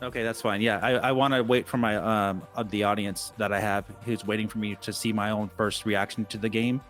Okay, that's fine. Yeah, I want to wait for my the audience that I have who's waiting for me to see my own first reaction to the game.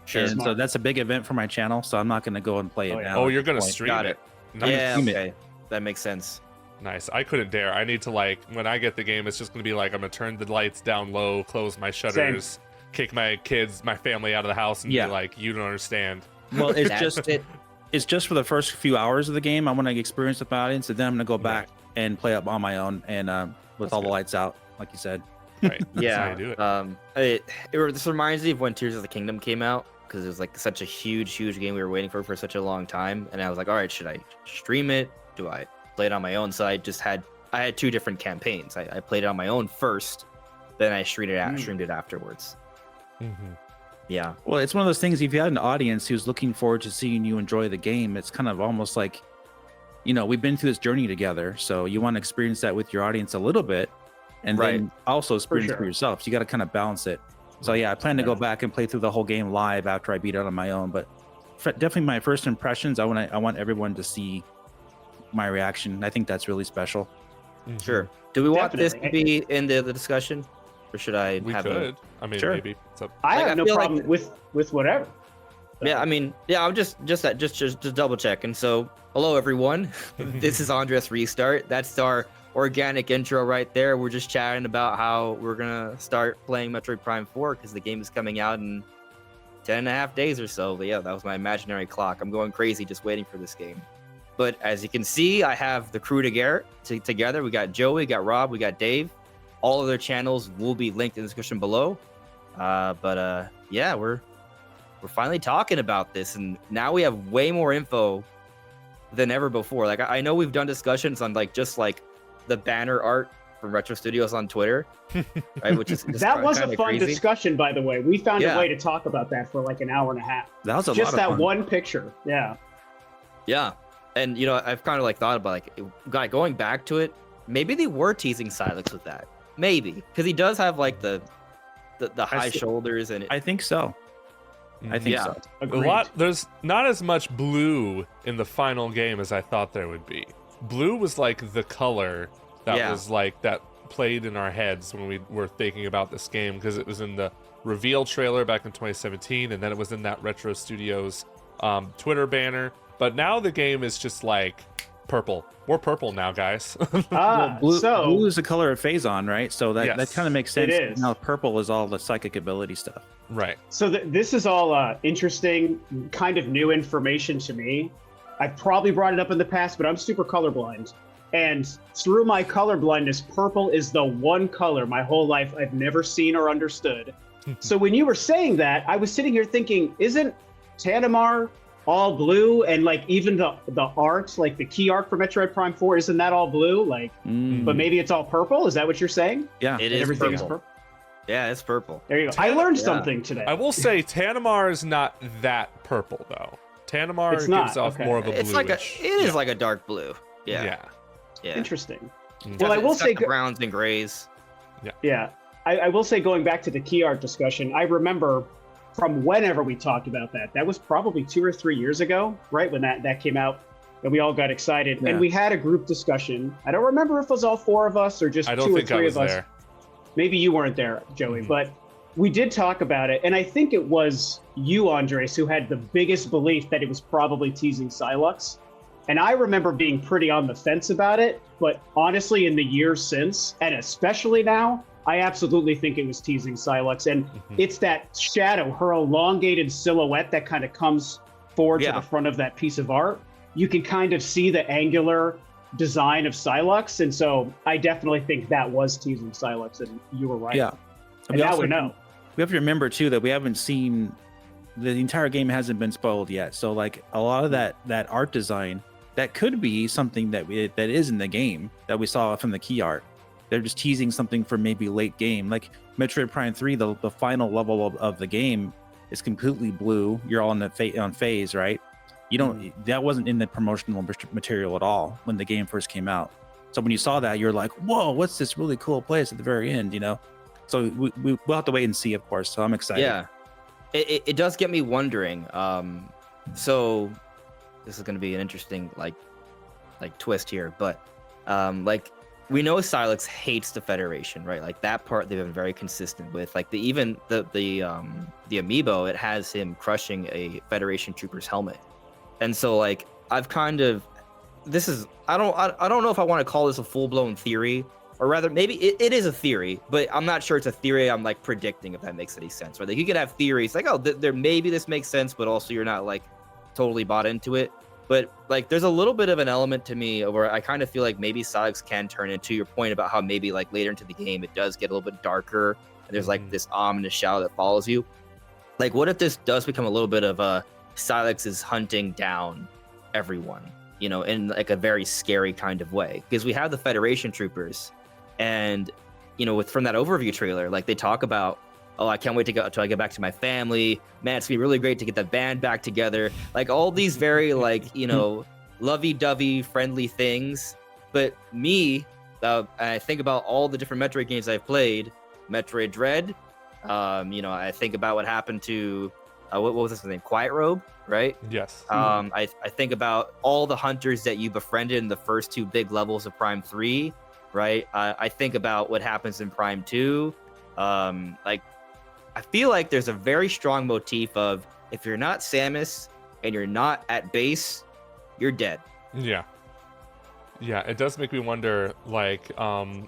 Sure. And so that's a big event for my channel, so I'm not going to go and play it now. Oh, you're going to stream Got it. it. Yeah, stream it. okay. That makes sense. Nice. I couldn't dare. I need to, like, when I get the game, it's just going to be like, I'm going to turn the lights down low, close my shutters, kick my kids, my family out of the house, and be like, you don't understand. Well, it's just for the first few hours of the game. I want to experience with my audience, and then I'm going to go back and play up on my own and with all the lights out, like you said. Right. Yeah. That's how you do it. This reminds me of when Tears of the Kingdom came out, because it was like such a huge game we were waiting for such a long time, and I was like, all right, should I stream it? Do I play it on my own? So I had two different campaigns. I played it on my own first, then I streamed it afterwards. Mm-hmm. Yeah. Well, it's one of those things. If you had an audience who's looking forward to seeing you enjoy the game, it's kind of almost like, we've been through this journey together, so you want to experience that with your audience a little bit, and then also experience it for yourself. So you got to kind of balance it. So yeah, I plan to go back and play through the whole game live after I beat it on my own. But definitely my first impressions, I want everyone to see my reaction. I think that's really special. Mm-hmm. Sure. Do we want this to be in the discussion, or should I have it? I mean, Sure. maybe. It's up. I Like, have I no feel problem with whatever. Yeah, I mean, I'm just double checking. So, hello everyone. This is AndresRestart. That's our organic intro right there. We're just chatting about how we're gonna start playing Metroid Prime 4 because the game is coming out in 10.5 days or so. But yeah, that was my imaginary clock. I'm going crazy just waiting for this game. But as you can see, I have the crew together. We got Joey, we got Rob, we got Dave. All of their channels will be linked in the description below. Yeah, we're finally talking about this, and now we have way more info than ever before. Like, I know we've done discussions on just the banner art from Retro Studios on Twitter, right? Which is that was a fun crazy discussion, by the way. We found a way to talk about that for like an hour and a half. That was a lot just of that fun. one picture. Yeah. Yeah, and I've kind of thought about going back to it. Maybe they were teasing Sylux with that. Maybe because he does have the high shoulders, and I think so. I think so. Agreed. There's not as much blue in the final game as I thought there would be. Blue was like the color that was that played in our heads when we were thinking about this game, because it was in the reveal trailer back in 2017, and then it was in that Retro Studios Twitter banner. But now the game is just like purple. We're purple now, guys. Blue is the color of Phazon, right? So that kind of makes sense. It is. Now purple is all the psychic ability stuff. Right. So this is all interesting, kind of new information to me. I've probably brought it up in the past, but I'm super colorblind. And through my colorblindness, purple is the one color my whole life I've never seen or understood. So when you were saying that, I was sitting here thinking, isn't Tanamar all blue? And even the art, like the key art for Metroid Prime 4, isn't that all blue? But maybe it's all purple? Is that what you're saying? Yeah. it is Everything purple. is purple? Yeah, it's purple. There you go. I learned something today. I will say Tanamar is not that purple though. Tanamar It's not, gives off okay. more of a It's bluish. it is like a dark blue. Yeah. Interesting. Mm. Well, I will It's got say the browns and grays. Yeah, I will say, going back to the key art discussion, I remember from whenever we talked about that was probably 2 or 3 years ago, right? When that came out, and we all got excited, and we had a group discussion. I don't remember if it was all 4 of us or just 2 or 3 of us. There. Maybe you weren't there, Joey, but we did talk about it, and I think it was you, Andres, who had the biggest belief that it was probably teasing Sylux. And I remember being pretty on the fence about it, but honestly, in the years since, and especially now, I absolutely think it was teasing Sylux. And it's that shadow, her elongated silhouette that kind of comes forward to the front of that piece of art. You can kind of see the angular design of Sylux. And so I definitely think that was teasing Sylux, and you were right. Yeah. And now we know. We have to remember too that we haven't seen, the entire game hasn't been spoiled yet. So a lot of that art design, that could be something that is in the game that we saw from the key art. They're just teasing something for maybe late game. Like Metroid Prime 3, the final level of the game is completely blue. You're all on phase, right? You don't. That wasn't in the promotional material at all when the game first came out. So when you saw that, you're like, "Whoa, what's this really cool place at the very end?" So we'll have to wait and see, of course. So I'm excited. Yeah, it does get me wondering. So this is going to be an interesting like twist here, but like we know Sylux hates the Federation, right? Like that part they've been very consistent with. Like the amiibo, it has him crushing a Federation trooper's helmet, and so like I've kind of I don't know if I want to call this a full blown theory, or rather maybe it is a theory, but I'm not sure it's a theory I'm like predicting, if that makes any sense. Right? Like you could have theories like, oh, there maybe this makes sense, but also you're not like totally bought into it. But like there's a little bit of an element to me where I kind of feel like maybe Sylux can turn into your point about how maybe like later into the game it does get a little bit darker and there's like this ominous shadow that follows you. Like what if this does become a little bit of a Sylux is hunting down everyone, you know, in like a very scary kind of way? Because we have the Federation troopers, and you know, from that overview trailer, like they talk about, oh, I can't wait to go till I get back to my family. Man, it's gonna be really great to get the band back together. Like all these very like, you know, lovey-dovey friendly things. But me, I think about all the different Metroid games I've played, Metroid Dread. You know, I think about what happened to what was his name? Quiet Robe, right? Yes. I think about all the hunters that you befriended in the first 2 big levels of Prime 3, right? I think about what happens in Prime 2. Like I feel like there's a very strong motif of if you're not Samus and you're not at base, you're dead. Yeah. Yeah, it does make me wonder, like, why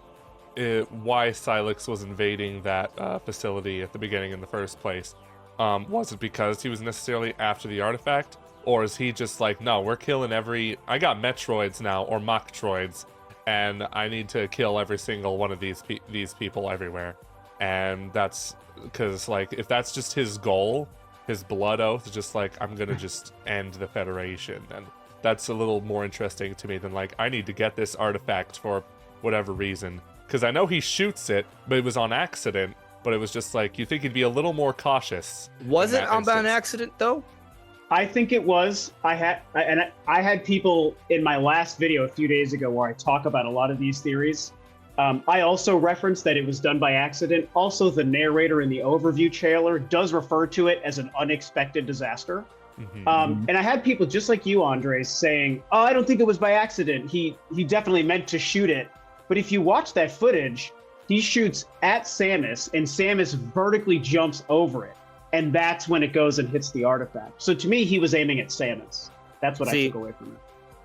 Sylux was invading that facility at the beginning in the first place. Was it because he was necessarily after the artifact? Or is he just like, no, we're killing I got Metroids now, or Machtroids, and I need to kill every single one of these people everywhere. And that's because, like, if that's just his goal, his blood oath, just like, I'm gonna just end the Federation, and that's a little more interesting to me than like, I need to get this artifact for whatever reason. Because I know he shoots it, but it was on accident. But it was just like, you think he'd be a little more cautious. Was it on an accident though? I think it was. I had people in my last video a few days ago where I talk about a lot of these theories. I also referenced that it was done by accident. Also, the narrator in the overview trailer does refer to it as an unexpected disaster. And I had people just like you, Andres, saying, oh, I don't think it was by accident. He definitely meant to shoot it. But if you watch that footage, he shoots at Samus, and Samus vertically jumps over it. And that's when it goes and hits the artifact. So to me, he was aiming at Samus. That's what I took away from it.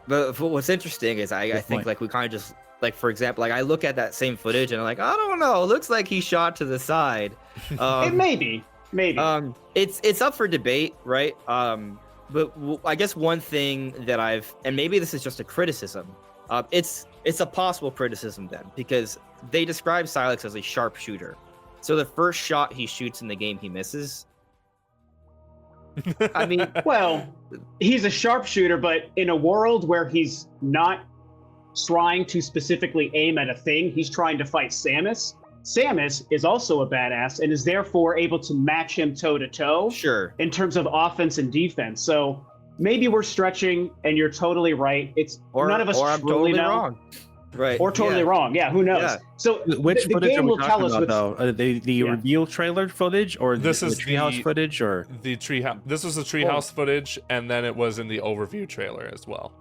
But what's interesting is I think like we kind of just, like, for example, like I look at that same footage and I'm like, I don't know, it looks like he shot to the side. It maybe. It's up for debate, right? But I guess one thing that and maybe this is just a criticism, it's a possible criticism then, because they describe Sylux as a sharpshooter. So the first shot he shoots in the game, he misses. I mean, well, he's a sharpshooter, but in a world where he's not trying to specifically aim at a thing, he's trying to fight Samus. Samus is also a badass and is therefore able to match him toe to toe. Sure. In terms of offense and defense. So maybe we're stretching, and you're totally right. None of us or I'm truly totally know. wrong. Right. Or totally wrong. Yeah, who knows? Yeah. So which the footage game are we will tell talking us about, though? The reveal trailer footage, or This the is treehouse footage, or the treehouse? This was the treehouse footage, and then it was in the overview trailer as well.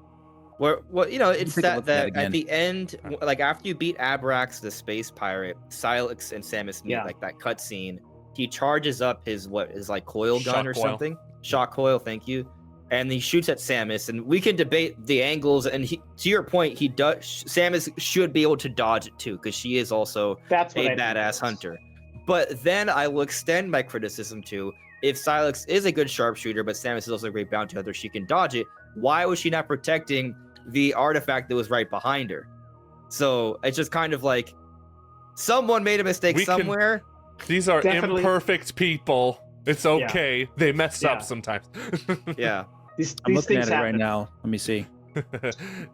Well, you know, it's Take a look that at that at the end, like after you beat Abrax, the space pirate, Sylux and Samus meet, like that cutscene. He charges up his like coil gun Shock or coil. something, shock coil. Thank you. And he shoots at Samus, and we can debate the angles. And to your point, Samus should be able to dodge it too, because she is also a badass hunter. But then I will extend my criticism to, if Sylux is a good sharpshooter, but Samus is also a great bounty hunter, she can dodge it. Why was she not protecting the artifact that was right behind her? So it's just kind of like someone made a mistake somewhere. These are imperfect people. It's okay. Yeah. They mess up sometimes. Yeah. I'm looking at it right now. Let me see.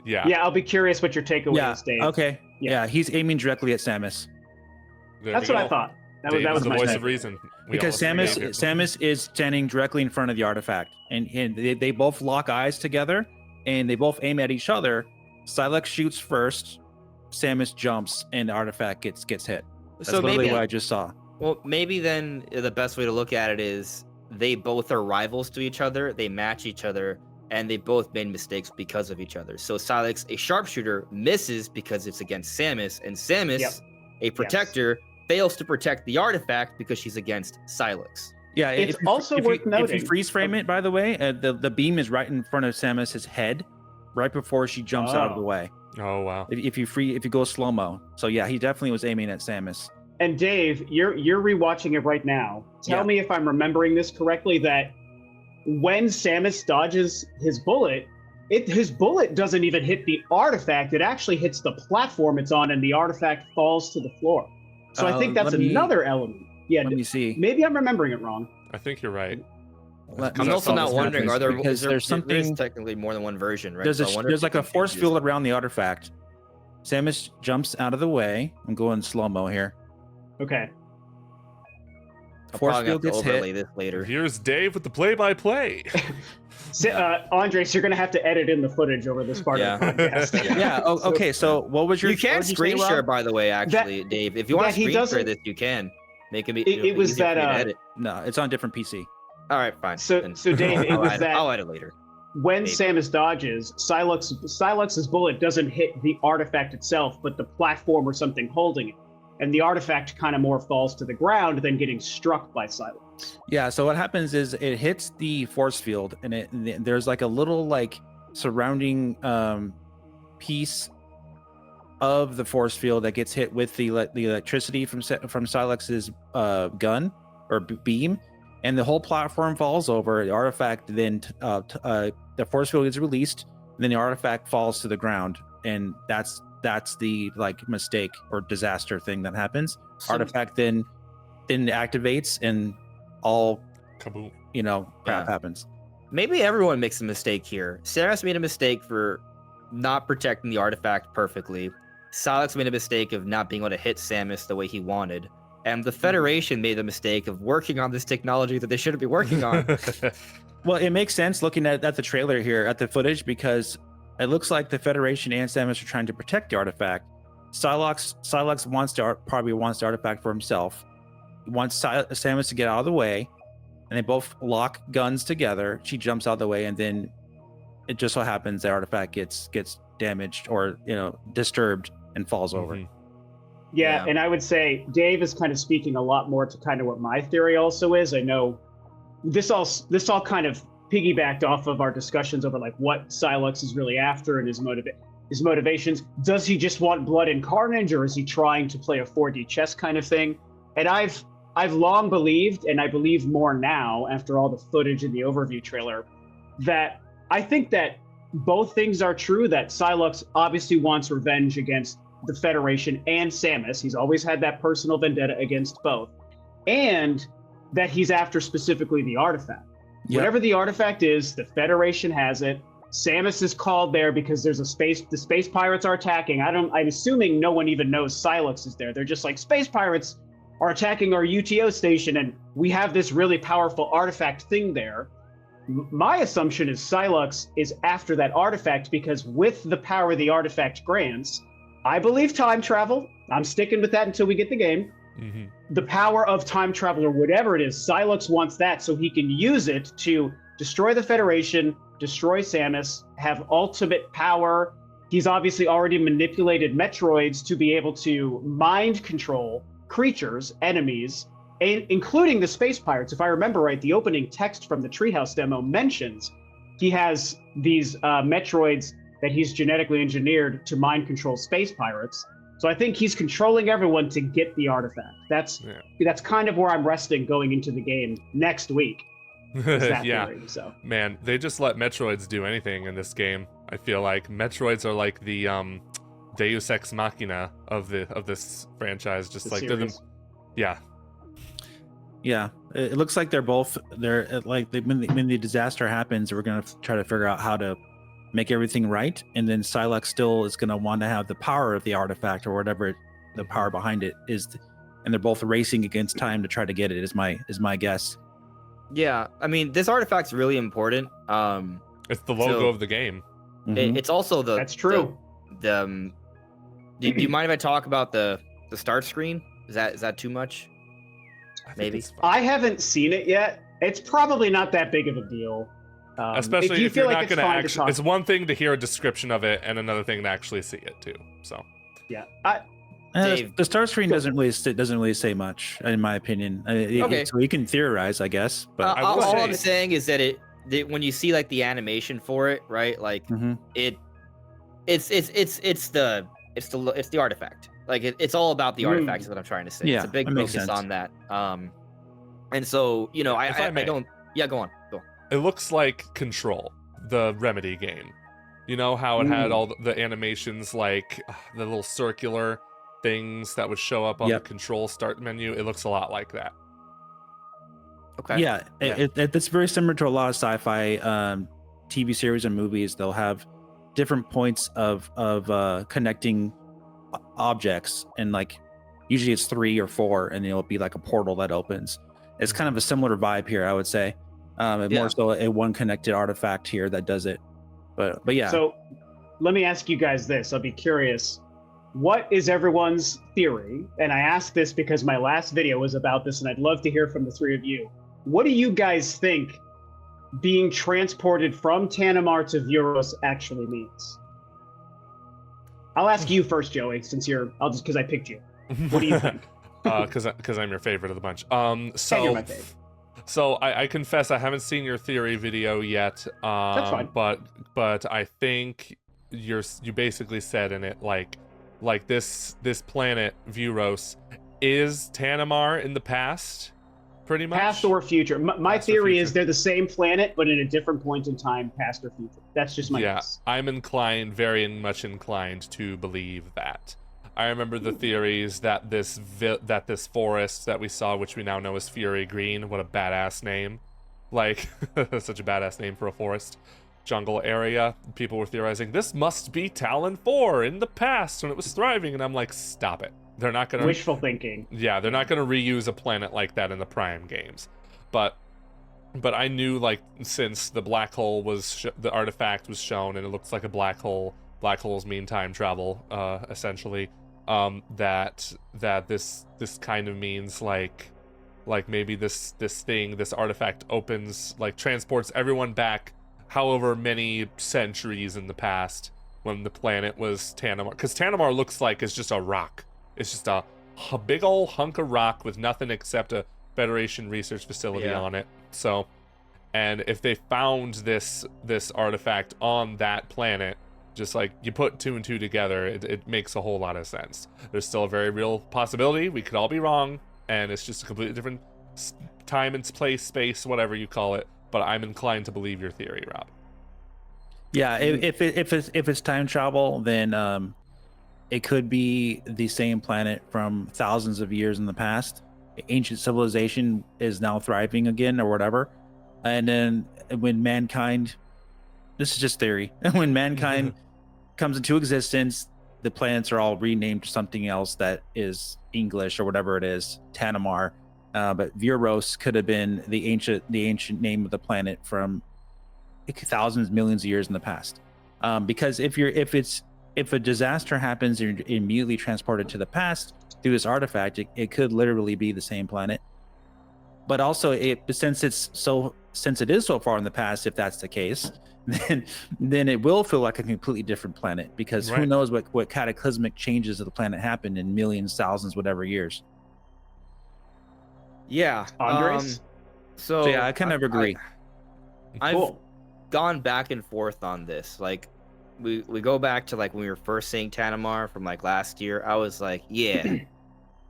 Yeah, I'll be curious what your takeaway is, Dave. Okay. Yeah, he's aiming directly at Samus. That's what I thought. That was the my voice of reason. Because Samus is standing directly in front of the artifact, and they both lock eyes together, and they both aim at each other. Sylux shoots first, Samus jumps, and the artifact gets hit. That's literally what I just saw. Well, maybe then the best way to look at it is they both are rivals to each other. They match each other. and they both made mistakes because of each other. So Sylux, a sharpshooter, misses because it's against Samus, and Samus, a protector, fails to protect the artifact because she's against Sylux. Yeah, it's also worth noting. If you freeze frame it, by the way, the beam is right in front of Samus's head, right before she jumps out of the way. Oh wow! If you go slow mo, so yeah, he definitely was aiming at Samus. And Dave, you're rewatching it right now. Tell me if I'm remembering this correctly. That when Samus dodges his bullet, his bullet doesn't even hit the artifact. It actually hits the platform it's on, and the artifact falls to the floor. So I think that's another element. Yeah, let me see. Maybe I'm remembering it wrong. I think you're right. I'm also not wondering, there's something. There's technically more than one version, right? There's like a force field around the artifact. Samus jumps out of the way. I'm going slow mo here. Okay. Force field gets hit. This later. Here's Dave with the play-by-play. Andres, you're gonna have to edit in the footage over this part of the podcast. Yeah. Okay. So what was your? You can screen share, by the way. Actually, Dave, if you want to screen share this, you can make it. It was that. Edit. No, it's on a different PC. All right, fine. So Dave, it was that. I'll edit later. When Samus dodges, Sylux's bullet doesn't hit the artifact itself, but the platform or something holding it. And the artifact kind of more falls to the ground than getting struck by Sylux. Yeah, so what happens is it hits the force field, and there's like a little like surrounding piece of the force field that gets hit with the electricity from Sylux's gun or beam, and the whole platform falls over. The artifact then the force field gets released, and then the artifact falls to the ground, and that's the like mistake or disaster thing that happens. Artifact then activates, and all kaboom, crap happens. Maybe everyone makes a mistake here. Samus made a mistake for not protecting the artifact perfectly. Sylux made a mistake of not being able to hit Samus the way he wanted. And the Federation made the mistake of working on this technology that they shouldn't be working on. Well, it makes sense looking at the trailer here, at the footage, because it looks like the Federation and Samus are trying to protect the artifact. Sylux probably wants the artifact for himself. He wants Samus to get out of the way, and they both lock guns together. She jumps out of the way, and then it just so happens the artifact gets damaged or disturbed and falls over. Yeah, and I would say Dave is kind of speaking a lot more to kind of what my theory also is. I know this all kind of piggybacked off of our discussions over like what Sylux is really after and his motivations. Does he just want blood and carnage, or is he trying to play a 4D chess kind of thing? And I've long believed, and I believe more now after all the footage in the overview trailer, that I think that both things are true. That Sylux obviously wants revenge against the Federation and Samus. He's always had that personal vendetta against both, and that he's after specifically the artifact. Yep. Whatever the artifact is, the Federation has it. Samus is called there because the space pirates are attacking. I'm assuming no one even knows Sylux is there. They're just like, space pirates are attacking our UTO station, and we have this really powerful artifact thing there. My assumption is Sylux is after that artifact because with the power the artifact grants, I believe time travel. I'm sticking with that until we get the game. Mm-hmm. The power of time travel or whatever it is, Sylux wants that so he can use it to destroy the Federation, destroy Samus, have ultimate power. He's obviously already manipulated Metroids to be able to mind control creatures, enemies, including the space pirates. If I remember right, the opening text from the Treehouse demo mentions he has these Metroids that he's genetically engineered to mind control space pirates. So I think he's controlling everyone to get the artifact. That's kind of where I'm resting going into the game next week. Theory, so. Man, they just let Metroids do anything in this game. I feel like Metroids are like the Deus Ex Machina of this franchise. Just like they're Yeah, it looks like they're like when the disaster happens, we're gonna try to figure out how to make everything right, and then Sylux still is going to want to have the power of the artifact or whatever the power behind it is, and they're both racing against time to try to get it. Is my guess. Yeah, I mean this artifact's really important. It's the logo of the game. It's also that's true. Do you mind if I talk about the start screen? Is that too much? Maybe I haven't seen it yet. It's probably not that big of a deal. Especially if feel you're like not it's going to fine actually. talk- It's one thing to hear a description of it, and another thing to actually see it too. So. Yeah. Dave. The start screen doesn't really say much, in my opinion. Okay. So you can theorize, I guess, but I will all say- I'm saying is that when you see like the animation for it, right? Like Mhm. it's the artifact. Like it's all about the artifact is what I'm trying to say. Yeah, It's a big that makes focus sense. on that. And so If I I may. don't. Yeah, go on. It looks like Control, the Remedy game. You know how it had all the animations, like the little circular things that would show up on the Control start menu? It looks a lot like that. Okay. Yeah, it's very similar to a lot of sci-fi TV series and movies. They'll have different points of connecting objects, and like usually it's 3 or 4, and it'll be like a portal that opens. It's kind of a similar vibe here, I would say. More so a one connected artifact here that does it. But yeah. So let me ask you guys this. I'll be curious. What is everyone's theory? And I ask this because my last video was about this, and I'd love to hear from the 3 of you. What do you guys think being transported from Tanamar to Vuros actually means? I'll ask you first, Joey, since because I picked you. What do you think? Because I'm your favorite of the bunch. And you're my favorite. So I confess I haven't seen your theory video yet. That's fine. But I think you basically said in it like this planet Vuros is Tanamar in the past, pretty much. Past or future. My Past or theory future. is they're the same planet, but in a different point in time, past or future. That's just my guess. I'm very much inclined to believe that. I remember the theories that this forest that we saw, which we now know as Fury Green, what a badass name. Like, such a badass name for a forest jungle area. People were theorizing, this must be Talon 4 in the past when it was thriving. And I'm like, stop it. They're not going to... Wishful thinking. Yeah, they're not going to reuse a planet like that in the Prime games. But I knew, like, since the black hole the artifact was shown, and it looks like a black hole. Black holes mean time travel, essentially. That this kind of means like maybe this artifact opens, like, transports everyone back however many centuries in the past when the planet was Tanamar, because Tanamar looks like it's just a rock. It's just a big old hunk of rock with nothing except a Federation research facility on it. So, and if they found this artifact on that planet, just like you put 2 and 2 together, it makes a whole lot of sense. There's still a very real possibility we could all be wrong, and it's just a completely different time and place, space, whatever you call it. But I'm inclined to believe your theory, Rob. Yeah, if it's time travel, then it could be the same planet from thousands of years in the past. Ancient civilization is now thriving again, or whatever. And then when mankind, this is just theory, when mankind comes into existence, the planets are all renamed to something else that is English or whatever it is, Tanamar. But Vuros could have been the ancient name of the planet from thousands, millions of years in the past. Because if a disaster happens and you're immediately transported to the past through this artifact, it could literally be the same planet. But also, since it is so far in the past, if that's the case, then it will feel like a completely different planet, because who knows what cataclysmic changes of the planet happened in millions, thousands, whatever years. Yeah. Andres? So yeah, I kind of agree. I've gone back and forth on this. Like, we go back to like when we were first seeing Tanamar from like last year. I was like, yeah,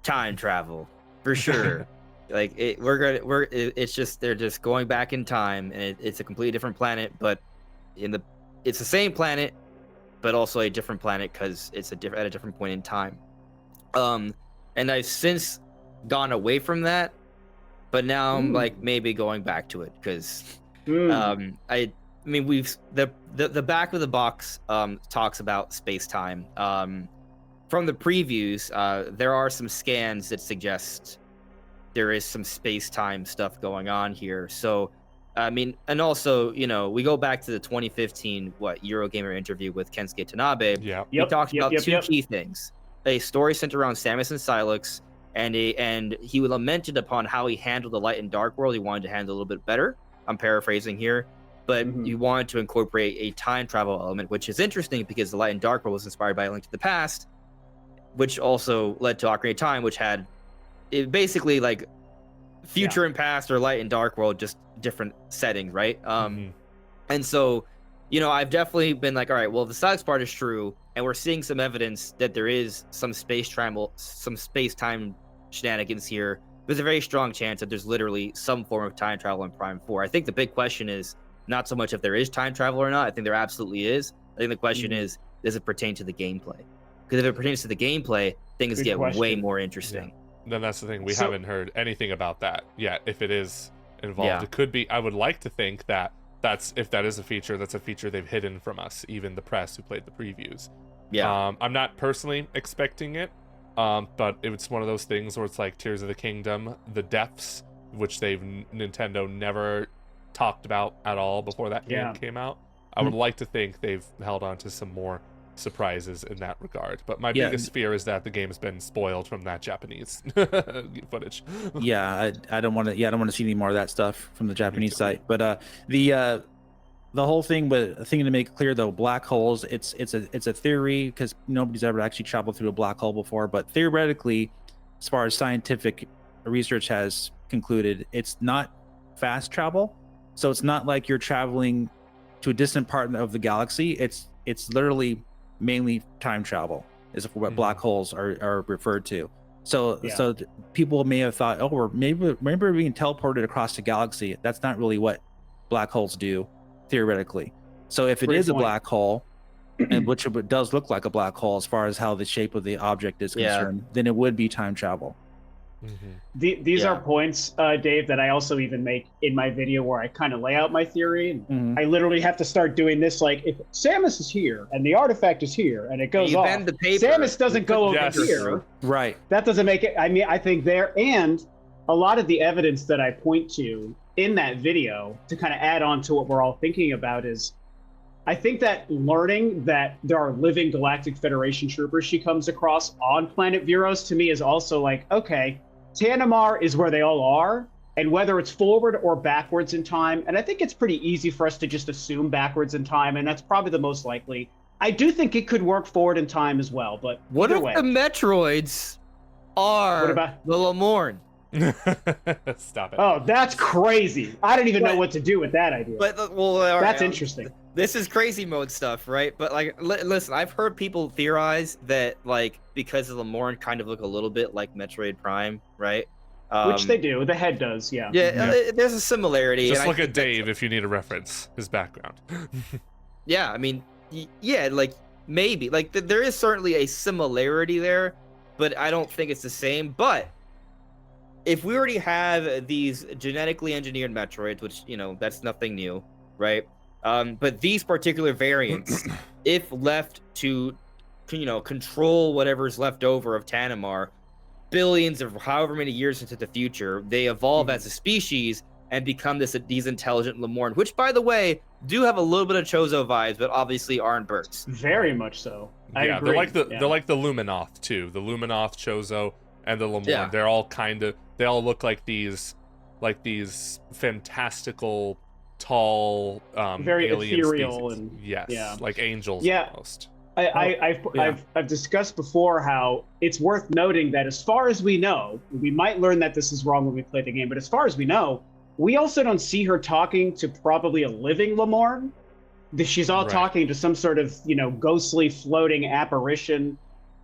time travel for sure. Like it's just they're just going back in time, and it's a completely different planet, but it's the same planet, but also a different planet because it's at a different point in time. And I've since gone away from that, but now I'm like maybe going back to it because I mean we've the back of the box talks about space-time. From the previews, there are some scans that suggest there is some space-time stuff going on here. So I mean, and also, we go back to the 2015 Eurogamer interview with Kensuke Tanabe. Yeah. He talked about two key things: a story centered around Samus and Sylux, and he lamented upon how he handled the light and dark world. He wanted to handle a little bit better. I'm paraphrasing here. but Mhm. you wanted to incorporate a time travel element, which is interesting because the Light and Dark World was inspired by A Link to the Past, which also led to Ocarina of Time, which had it basically like future and past or Light and Dark World, just different settings, right? And so, I've definitely been like, all right, well, the Sylux part is true, and we're seeing some evidence that there is some space-time shenanigans here. There's a very strong chance that there's literally some form of time travel in Prime 4. I think the big question is not so much if there is time travel or not. I think there absolutely is. I think the question is, does it pertain to the gameplay? Because if it pertains to the gameplay, things get way more interesting. Yeah. Then that's the thing. We haven't heard anything about that yet. If it is involved, it could be. I would like to think that if that is a feature, that's a feature they've hidden from us, even the press who played the previews. Yeah. I'm not personally expecting it, but it's one of those things where it's like Tears of the Kingdom, the depths, which Nintendo never talked about at all before that game came out. I would like to think they've held on to some more surprises in that regard, but my biggest fear is that the game's been spoiled from that Japanese footage. I don't want to see any more of that stuff from the Japanese site. But the whole thing, but a thing to make clear though, black holes, it's a theory because nobody's ever actually traveled through a black hole before, but theoretically, as far as scientific research has concluded, it's not fast travel, so it's not like you're traveling to a distant part of the galaxy. It's literally mainly time travel is what black holes are referred to. So people may have thought, oh, maybe we're being teleported across the galaxy. That's not really what black holes do theoretically. So if it is a black hole, and which it does look like a black hole as far as how the shape of the object is concerned, then it would be time travel. These are points, Dave, that I also even make in my video where I kind of lay out my theory. I literally have to start doing this, like, if Samus is here and the artifact is here and it goes off, Samus doesn't go over here. Right. That doesn't make it. I mean, I think and a lot of the evidence that I point to in that video to kind of add on to what we're all thinking about is, I think that learning that there are living Galactic Federation troopers she comes across on planet Viros to me is also like, okay, Tanimar is where they all are, and whether it's forward or backwards in time, and I think it's pretty easy for us to just assume backwards in time, and that's probably the most likely. I do think it could work forward in time as well, but what if the Metroids are the Lamorn? Stop it. Oh, that's crazy. I don't even know what to do with that idea. But that's interesting. This is crazy mode stuff, right? But like, listen, I've heard people theorize that like because the Lamorn kind of look a little bit like Metroid Prime, right? Which they do. The head does, yeah. There's a similarity. Just look at Dave if you need a reference. His background. Yeah, I mean, like maybe like there is certainly a similarity there, but I don't think it's the same. But if we already have these genetically engineered Metroids, which that's nothing new, right? But these particular variants, if left to, control whatever's left over of Tanimar, billions of however many years into the future, they evolve as a species and become these intelligent Lamorn, which, by the way, do have a little bit of Chozo vibes, but obviously aren't birds. Very much so. I agree. They're like the Luminoth too. The Luminoth, Chozo, and the Lamorn. They're all they all look like these fantastical, tall, very alien ethereal species. Like angels almost. I've discussed before how it's worth noting that as far as we know, we might learn that this is wrong when we play the game, but as far as we know, we also don't see her talking to probably a living Lamorn. She's all talking to some sort of, ghostly floating apparition.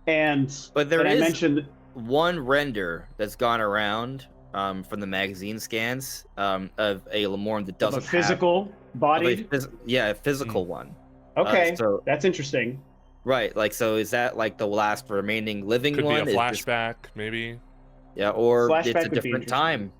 But I mentioned one render that's gone around from the magazine scans of a Lamorn that doesn't have a physical body. A physical one. Okay, so that's interesting. Right, like, so is that like the last remaining living one? Could be a flashback, maybe. Yeah, or it's a different time.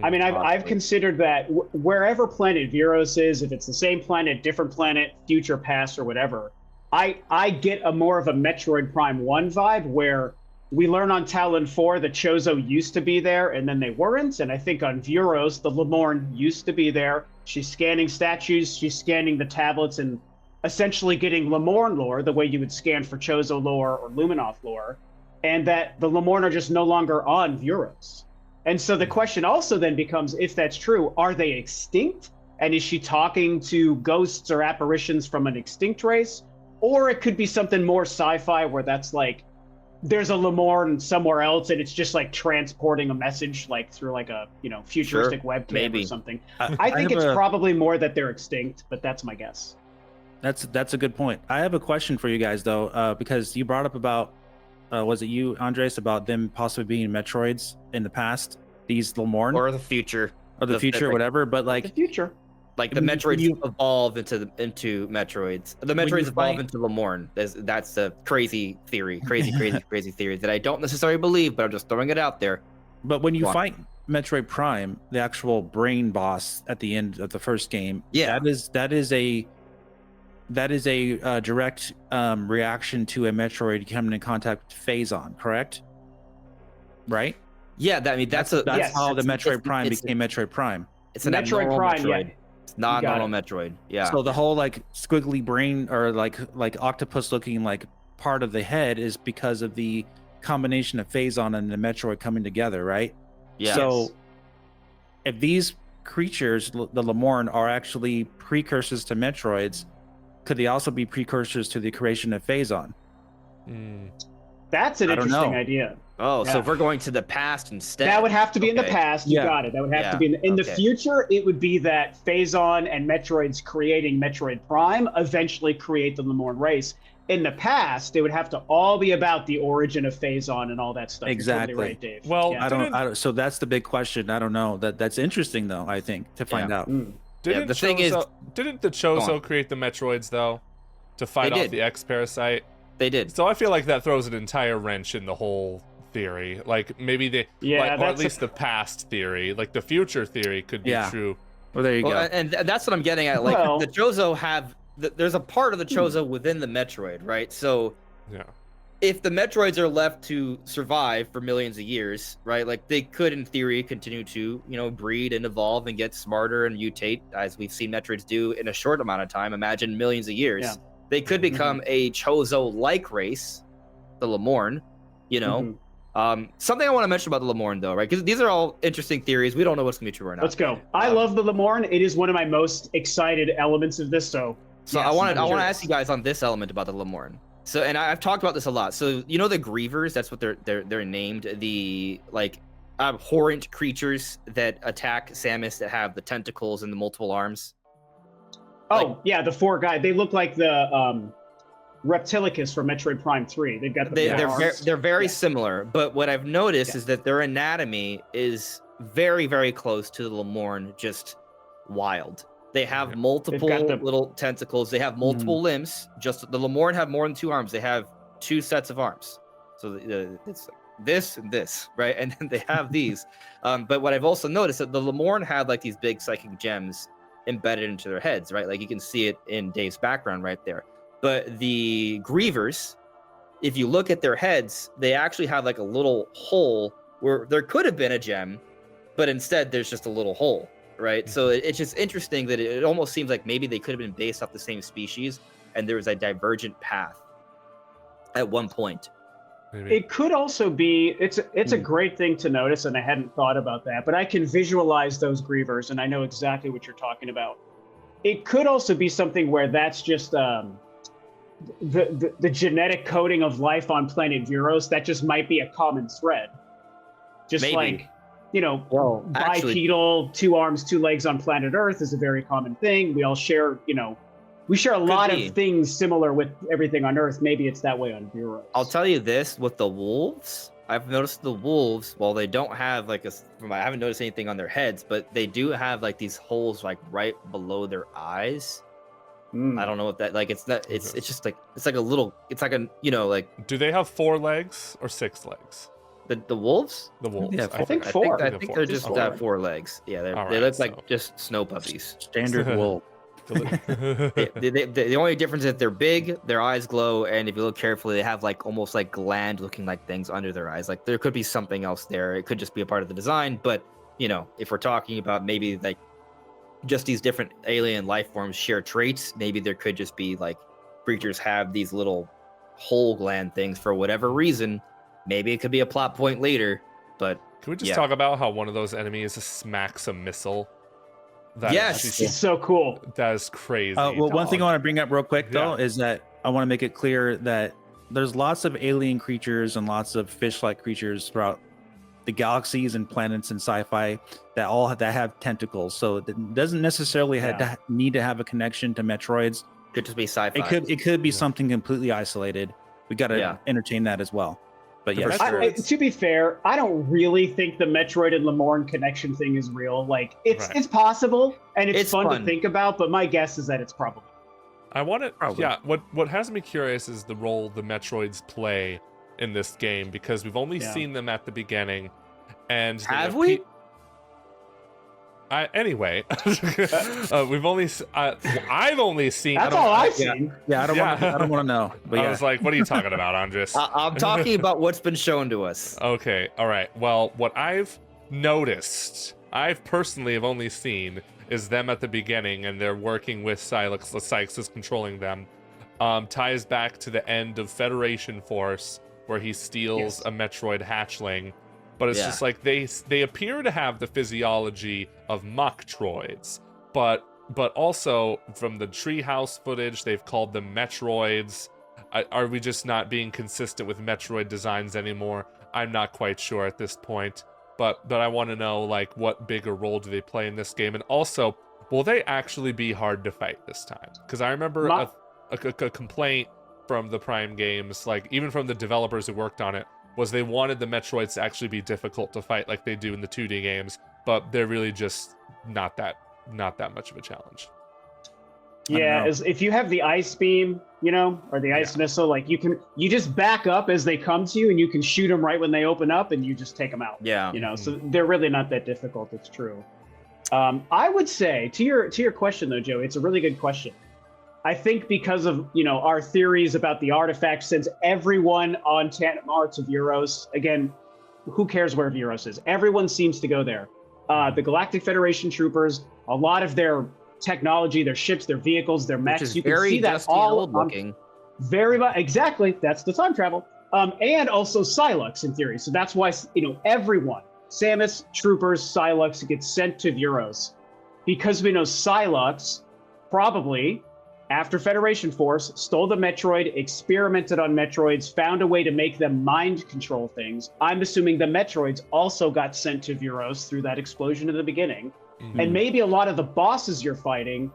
I mean, I've considered that wherever planet Viros is, if it's the same planet, different planet, future, past, or whatever, I get a more of a Metroid Prime 1 vibe where we learn on Talon 4 that Chozo used to be there and then they weren't. And I think on Viros, the Lamorn used to be there. She's scanning statues, she's scanning the tablets and essentially getting Lamorn lore the way you would scan for Chozo lore or Luminoth lore. And that the Lamorn are just no longer on Viros. And so the question also then becomes, if that's true, are they extinct? And is she talking to ghosts or apparitions from an extinct race? Or it could be something more sci-fi where that's like, there's a Lamorn somewhere else and it's just like transporting a message like through like a, futuristic webcam or something. I think it's probably more that they're extinct, but that's my guess. That's a good point. I have a question for you guys though, because you brought up about, was it you, Andres, about them possibly being Metroids in the past, these Lamorn? Or the future. Or the future, whatever, but like... The future. Like the Metroids evolve into Metroids. The Metroids evolve into Lamorn. That's a crazy theory, crazy theory that I don't necessarily believe, but I'm just throwing it out there. But when you fight Metroid Prime, the actual brain boss at the end of the first game, that is a direct reaction to a Metroid coming in contact with Phazon, correct? Right? Yeah, that's how the Metroid Prime became Metroid Prime. It's a Metroid Prime, Metroid. It's not normal Metroid. Yeah. So the whole like squiggly brain or like octopus looking like part of the head is because of the combination of Phazon and the Metroid coming together, right? Yeah. So if these creatures, the Lamorn, are actually precursors to Metroids, could they also be precursors to the creation of Phazon? That's an interesting idea. Oh, so if we're going to the past instead. That would have to be in the past. You got it. That would have to be in the future. It would be that Phazon and Metroids creating Metroid Prime eventually create the Lamorn race. In the past, it would have to all be about the origin of Phazon and all that stuff. Exactly. Totally right, Dave. Well, I don't. So that's the big question. I don't know. That's interesting though. I think to find out. Didn't the Chozo create the Metroids though, to fight off the X parasite? They did. So I feel like that throws an entire wrench in the whole theory. Like maybe or at least the past theory, like the future theory could be true. Well, there you go. And that's what I'm getting at. Like the Chozo there's a part of the Chozo within the Metroid, right? So if the Metroids are left to survive for millions of years, right? Like they could, in theory, continue to, breed and evolve and get smarter and mutate, as we've seen Metroids do in a short amount of time. Imagine millions of years. Yeah. They could become a Chozo-like race, the Lamorn, Something I want to mention about the Lamorn, though, right? Because these are all interesting theories. We don't know what's going to be true or not. Let's go. I love the Lamorn. It is one of my most excited elements of this. So I want to ask you guys on this element about the Lamorn. So, and I've talked about this a lot. So, the Grievers, that's what they're named. The abhorrent creatures that attack Samus that have the tentacles and the multiple arms. Oh, the four guys. They look like the Reptilicus from Metroid Prime 3. They've got they're very similar, but what I've noticed is that their anatomy is very, very close to the Lamorn, just wild. They have multiple little tentacles. They have multiple limbs. Just the Lamorn have more than 2 arms. They have 2 sets of arms. So it's like this and this, right? And then they have these. But what I've also noticed that the Lamorn had like these big psychic gems embedded into their heads, right? Like you can see it in Dave's background right there. But the Grievers, if you look at their heads, they actually have like a little hole where there could have been a gem, but instead there's just a little hole, right? So it's just interesting that it almost seems like maybe they could have been based off the same species and there was a divergent path at one point. Maybe. It could also be, it's a great thing to notice, and I hadn't thought about that, but I can visualize those Grievers, and I know exactly what you're talking about. It could also be something where that's just the genetic coding of life on planet Viros. That just might be a common thread. Just maybe. Like, bipedal, 2 arms, 2 legs on planet Earth is a very common thing. We all share, we share a lot of things similar with everything on Earth. Maybe it's that way on Viros. I'll tell you this, with the wolves, I've noticed the wolves, while they don't have like I haven't noticed anything on their heads, but they do have like these holes like right below their eyes. I don't know what that, like, it's just like, it's like a little, it's like a, like. Do they have 4 legs or 6 legs? The wolves? The wolves. Yeah, I think 4. I think they're just 4 legs. Yeah, they look like just snow puppies. Standard wolf. The only difference is that they're big, their eyes glow, and if you look carefully, they have like almost like gland looking like things under their eyes. Like there could be something else there. It could just be a part of the design, but if we're talking about maybe like just these different alien life forms share traits, maybe there could just be like creatures have these little hole gland things for whatever reason. Maybe it could be a plot point later, but can we just talk about how one of those enemies smacks a missile? That Yes. is- It's so cool. that is crazy. Well, one thing I dog. want to bring up real quick though Yeah. is that I want to make it clear that there's lots of alien creatures and lots of fish-like creatures throughout the galaxies and planets and sci-fi that have tentacles. So it doesn't necessarily need to have a connection to Metroids. Could just be sci-fi. It could be Yeah. something completely isolated. We got to entertain that as well. But The yeah, Metroids- To be fair, I don't really think the Metroid and Lamorn connection thing is real. Like, it's Right. it's possible and it's fun fun. to think about, but my guess is that it's probably. I want to. Probably. Yeah. What has me curious is the role the Metroids play in this game, because we've only Yeah. seen them at the beginning, and they Have we? anyway, we've only. I've only seen. That's all I've yeah. seen. yeah, I don't want to know. But I yeah, was like, "What are you talking about, Andres?" I'm talking about what's been shown to us. Okay, all right. Well, what I've noticed, I've personally have only seen is them at the beginning, and they're working with Sylux. Sykes is controlling them. Ties back to the end of Federation Force, where he steals Yes. a Metroid hatchling. But it's Yeah. just like they appear to have the physiology of Machtroids, but also from the treehouse footage, they've called them Metroids. Are we just not being consistent with Metroid designs anymore? I'm not quite sure at this point, but I want to know, like, what bigger role do they play in this game, and also, will they actually be hard to fight this time? Because I remember a complaint from the Prime games, like even from the developers who worked on it, was they wanted the Metroids to actually be difficult to fight like they do in the 2D games, but they're really just not that much of a challenge. Yeah, know. if you have the ice beam, or the ice missile, like you just back up as they come to you, and you can shoot them right when they open up, and you just take them out. Yeah. So they're really not that difficult. It's true. I would say to your question though, Joe, it's a really good question. I think because of our theories about the artifact, since everyone on Tandem Arts of Euros, again, who cares where Euros is? Everyone seems to go there. The Galactic Federation troopers, a lot of their technology, their ships, their vehicles, their Which mechs, is you can very see that dusty and all old looking. very much. Exactly, that's the time travel. And also Sylux in theory. So that's why everyone, Samus, troopers, Sylux gets sent to Euros, because we know Sylux probably, after Federation Force, stole the Metroid, experimented on Metroids, found a way to make them mind control things. I'm assuming the Metroids also got sent to Euros through that explosion in the beginning. Mhm. And maybe a lot of the bosses you're fighting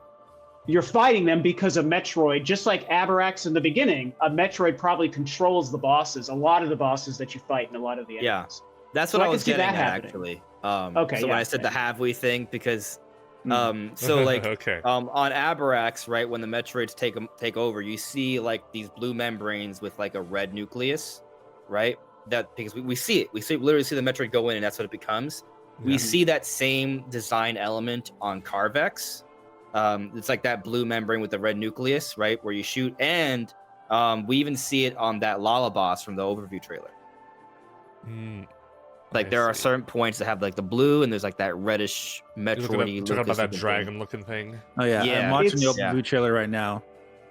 them because of Metroid. Just like Abarax in the beginning, a Metroid probably controls the bosses, a lot of the bosses that you fight and a lot of the enemies. Yeah. That's So what I I can was see getting that at, happening. actually. Okay, So when yeah. I said the have we thing, because Mm. so like okay. on Abarax, right, when the Metroids take over, you see like these blue membranes with like a red nucleus, right? That because we see it. We literally see the Metroid go in, and that's what it becomes. We Yeah. see that same design element on Carvex. It's like that blue membrane with the red nucleus, right, where you shoot, and we even see it on that Lala boss from the overview trailer. Mm, Like I there are see. certain points that have like the blue, and there's like that reddish You're Metroid. talking about that dragon-looking thing. oh yeah, Yeah. I'm watching the It's- overview trailer right now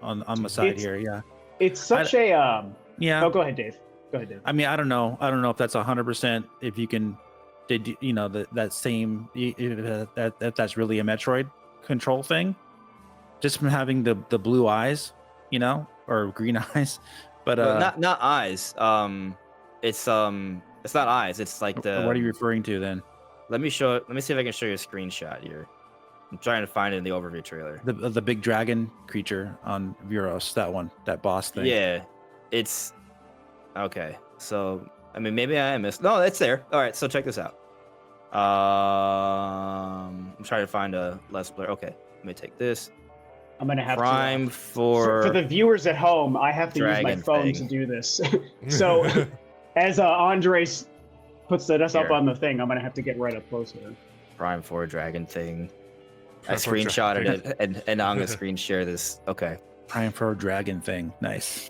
on the side It's- here. Yeah, It's such a yeah. Oh, go ahead, Dave. Go ahead, Dave. I mean, I don't know if that's 100%. If you can, that same if that's really a Metroid control thing, just from having the blue eyes, or green eyes. But not eyes. It's not eyes. It's like the. what are you referring to then? Let me see if I can show you a screenshot here. I'm trying to find it in the overview trailer. The big dragon creature on Vuros, that boss thing. Yeah, it's okay. So I mean, maybe I missed. No, it's there. All right, so check this out. I'm trying to find a less blur. Okay, let me take this. I'm gonna have Prime to. for For the viewers at home, I have to use my Dragon phone thing. to do this. So as Andres puts us up Here. on the thing, I'm gonna have to get right up closer. Prime 4 dragon thing. I Prime 4 screenshotted dragon. it, and I'm gonna screen share this. Okay. Prime for dragon thing. Nice.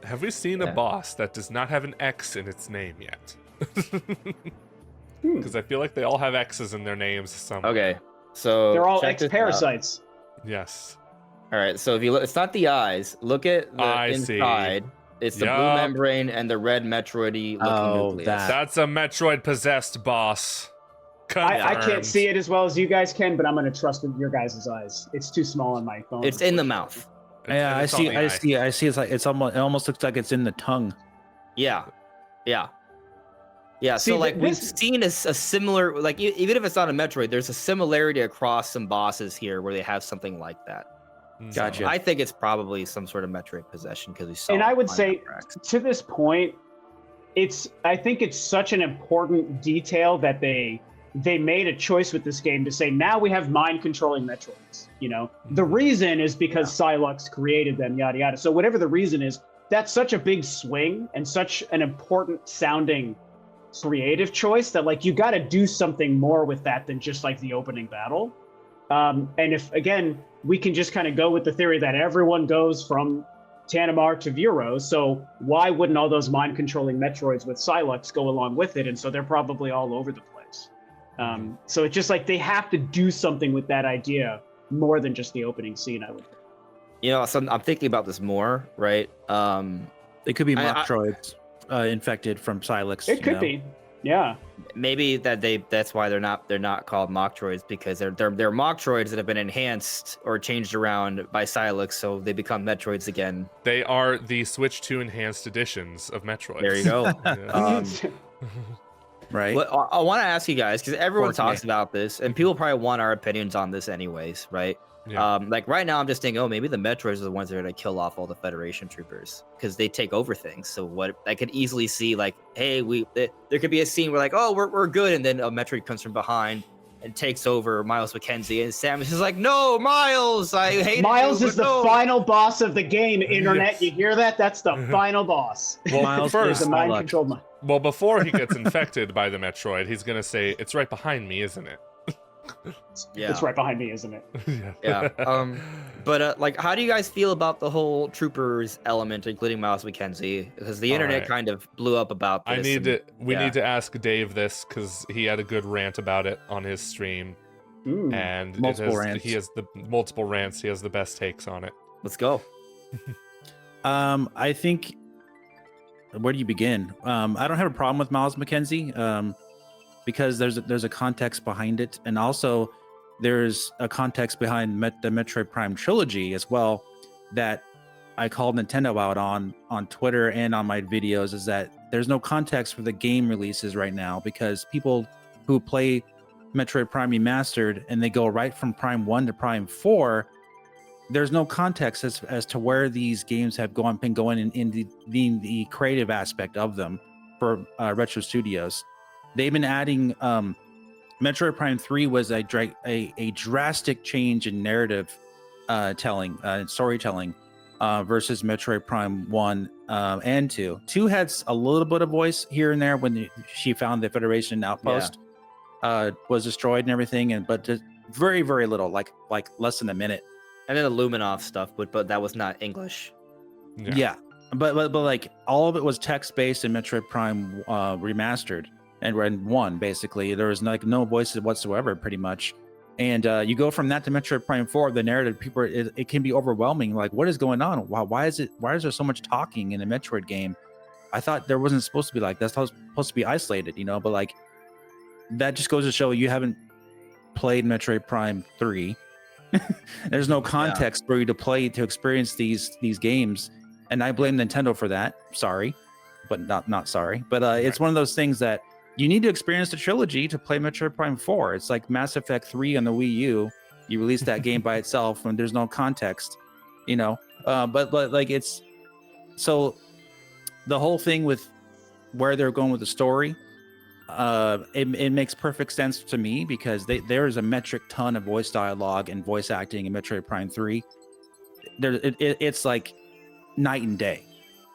Have we seen Yeah. a boss that does not have an X in its name yet? Hmm. Because I feel like they all have X's in their names. Somewhere. Okay. So They're all check this out. ex-parasites. Yes. All right. So if you look, it's not the eyes. Look at the I see. inside. It's the blue Yup. membrane and the red Metroidy looking Oh, nucleus. that. That's a Metroid possessed boss. I can't Confirmed. see it as well as you guys can, but I'm going to trust in your guys' eyes. It's too small on my phone. It's in the mouth. Yeah, I It's on see. the I eye. see. I see. It almost looks like it's in the tongue. Yeah. See, So like we've this- seen a similar, like even if it's not a Metroid, there's a similarity across some bosses here where they have something like that. Mm. Gotcha. I think it's probably some sort of Metroid possession because we saw. And it I would on say Outbacks. to this point, I think it's such an important detail that they made a choice with this game to say now we have mind controlling Metroids. You know, the reason is because Sylux created them, yada yada. So whatever the reason is, that's such a big swing and such an important sounding creative choice that like you got to do something more with that than just like the opening battle. And if again we can just kind of go with the theory that everyone goes from Tanimar to Vero, so why wouldn't all those mind controlling Metroids with Sylux go along with it? And so they're probably all over the place. So it's just like they have to do something with that idea more than just the opening scene, I would think. You know, so I'm thinking about this more, right? They could be I- Machtroids infected from Sylux. It could be, yeah. Maybe that's why they're not called Machtroids, because they're Machtroids that have been enhanced or changed around by Sylux, so they become Metroids again. They are the Switch 2 enhanced editions of Metroid. There you go. Yeah. Right. Well, I want to ask you guys, because everyone Fortunate. talks about this, and people probably want our opinions on this anyways, right? Yeah. Like right now, I'm just thinking, oh, maybe the Metroids are the ones that are gonna kill off all the Federation troopers because they take over things. So what I could easily see, like, hey, there could be a scene where like, oh, we're good, and then a Metroid comes from behind and takes over Myles Mackenzie, and Samus is like, no, Myles, I hate Myles you, is but the no. final boss of the game, internet. Yes. You hear that? That's the final boss. Well, Myles first, the mind Sylux. controlled mind. well, before he gets infected by the Metroid, he's gonna say, "It's right behind me, isn't it?" Yeah. It's right behind me, isn't it? Yeah. But like, how do you guys feel about the whole troopers element, including Myles Mackenzie? Because the All internet right. kind of blew up about this. We yeah. need to ask Dave this because he had a good rant about it on his stream, Ooh. and he has the multiple rants. He has the best takes on it. Let's go. I think. Where do you begin? I don't have a problem with Myles Mackenzie, because there's a context behind it, and also there's a context behind the Metroid Prime trilogy as well that I called Nintendo out on Twitter and on my videos. Is that there's no context for the game releases right now, because people who play Metroid Prime Remastered and they go right from Prime 1 to Prime 4, there's no context as to where these games have been going in the creative aspect of them for Retro Studios. They've been adding Metroid Prime 3 was a drastic change in narrative telling and storytelling versus Metroid Prime 1 and 2. 2 had a little bit of voice here and there when she found the Federation outpost was destroyed and everything, but just very, very little, like less than a minute. And then the Luminov stuff, but that was not English. Yeah. But like all of it was text based in Metroid Prime Remastered and 1. Basically, there was like no voices whatsoever, pretty much. And you go from that to Metroid Prime 4, the narrative, people, it can be overwhelming. Like, what is going on? Why is there so much talking in a Metroid game? I thought there wasn't supposed to be like that's supposed to be isolated, but like that just goes to show you haven't played Metroid Prime 3. There's no context for you to experience these games, and I blame Nintendo for that. Sorry, but not sorry. But it's one of those things that you need to experience the trilogy to play Metroid Prime 4. It's like Mass Effect 3 on the Wii U. You release that game by itself when there's no context, But like it's so the whole thing with where they're going with the story. It makes perfect sense to me because there is a metric ton of voice dialogue and voice acting in Metroid Prime 3. It's like night and day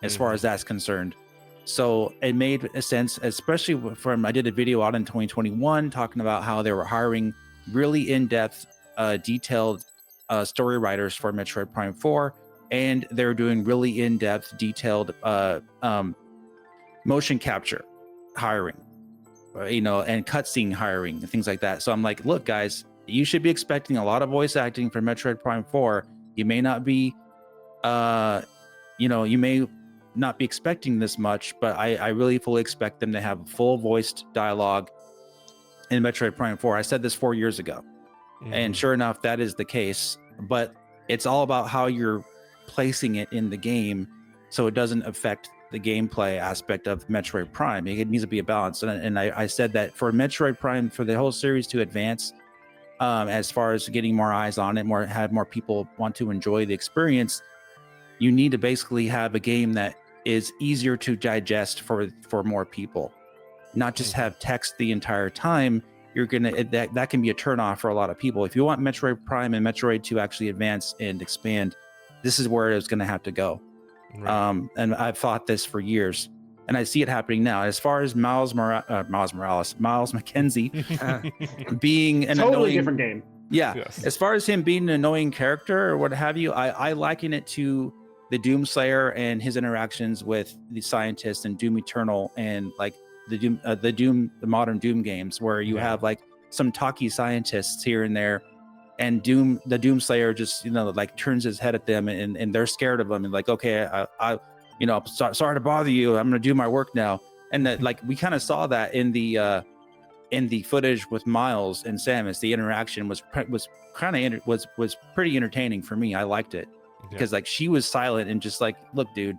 as far as that's concerned. So it made a sense, especially I did a video out in 2021 talking about how they were hiring really in-depth, detailed story writers for Metroid Prime 4, and they're doing really in-depth, detailed motion capture hiring. And cutscene hiring and things like that. So I'm like, look, guys, you should be expecting a lot of voice acting for Metroid Prime 4. You may not be, you may not be expecting this much, but I really fully expect them to have full voiced dialogue in Metroid Prime 4. I said this 4 years ago. And sure enough, that is the case. But it's all about how you're placing it in the game so it doesn't affect the gameplay aspect of Metroid Prime. It needs to be a balance. And I said that for Metroid Prime, for the whole series to advance, as far as getting more eyes on it, have more people want to enjoy the experience, you need to basically have a game that is easier to digest for more people, not just have text the entire time. You're gonna that can be a turnoff for a lot of people. If you want Metroid Prime and Metroid to actually advance and expand, this is where it's gonna have to go. Right. And I've thought this for years, and I see it happening now. As far as Myles Mackenzie being an totally annoying, different game. Yeah. Yes. As far as him being an annoying character or what have you, I liken it to the Doomslayer and his interactions with the scientists in Doom Eternal and like the modern Doom games, where you have like some talky scientists here and there, and the Doomslayer just like turns his head at them, and they're scared of him, and like, okay, I sorry to bother you, I'm gonna do my work now. And that, like, we kind of saw that in the footage with Myles and Samus. The interaction was pretty entertaining for me. I liked it because like she was silent and just like, look, dude,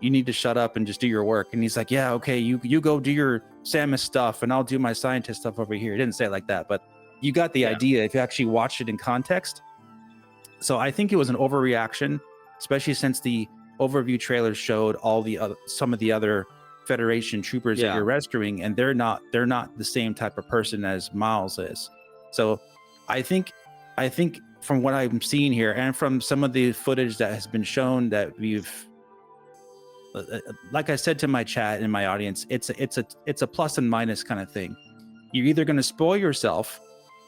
you need to shut up and just do your work. And he's like, yeah, okay, you go do your Samus stuff and I'll do my scientist stuff over here. He didn't say it like that, but you got the idea if you actually watched it in context. So I think it was an overreaction, especially since the overview trailer showed some of the other Federation troopers that you're rescuing, and they're not the same type of person as Myles is. So I think from what I'm seeing here and from some of the footage that has been shown that we've, like I said to my chat and my audience, it's a plus and minus kind of thing. You're either going to spoil yourself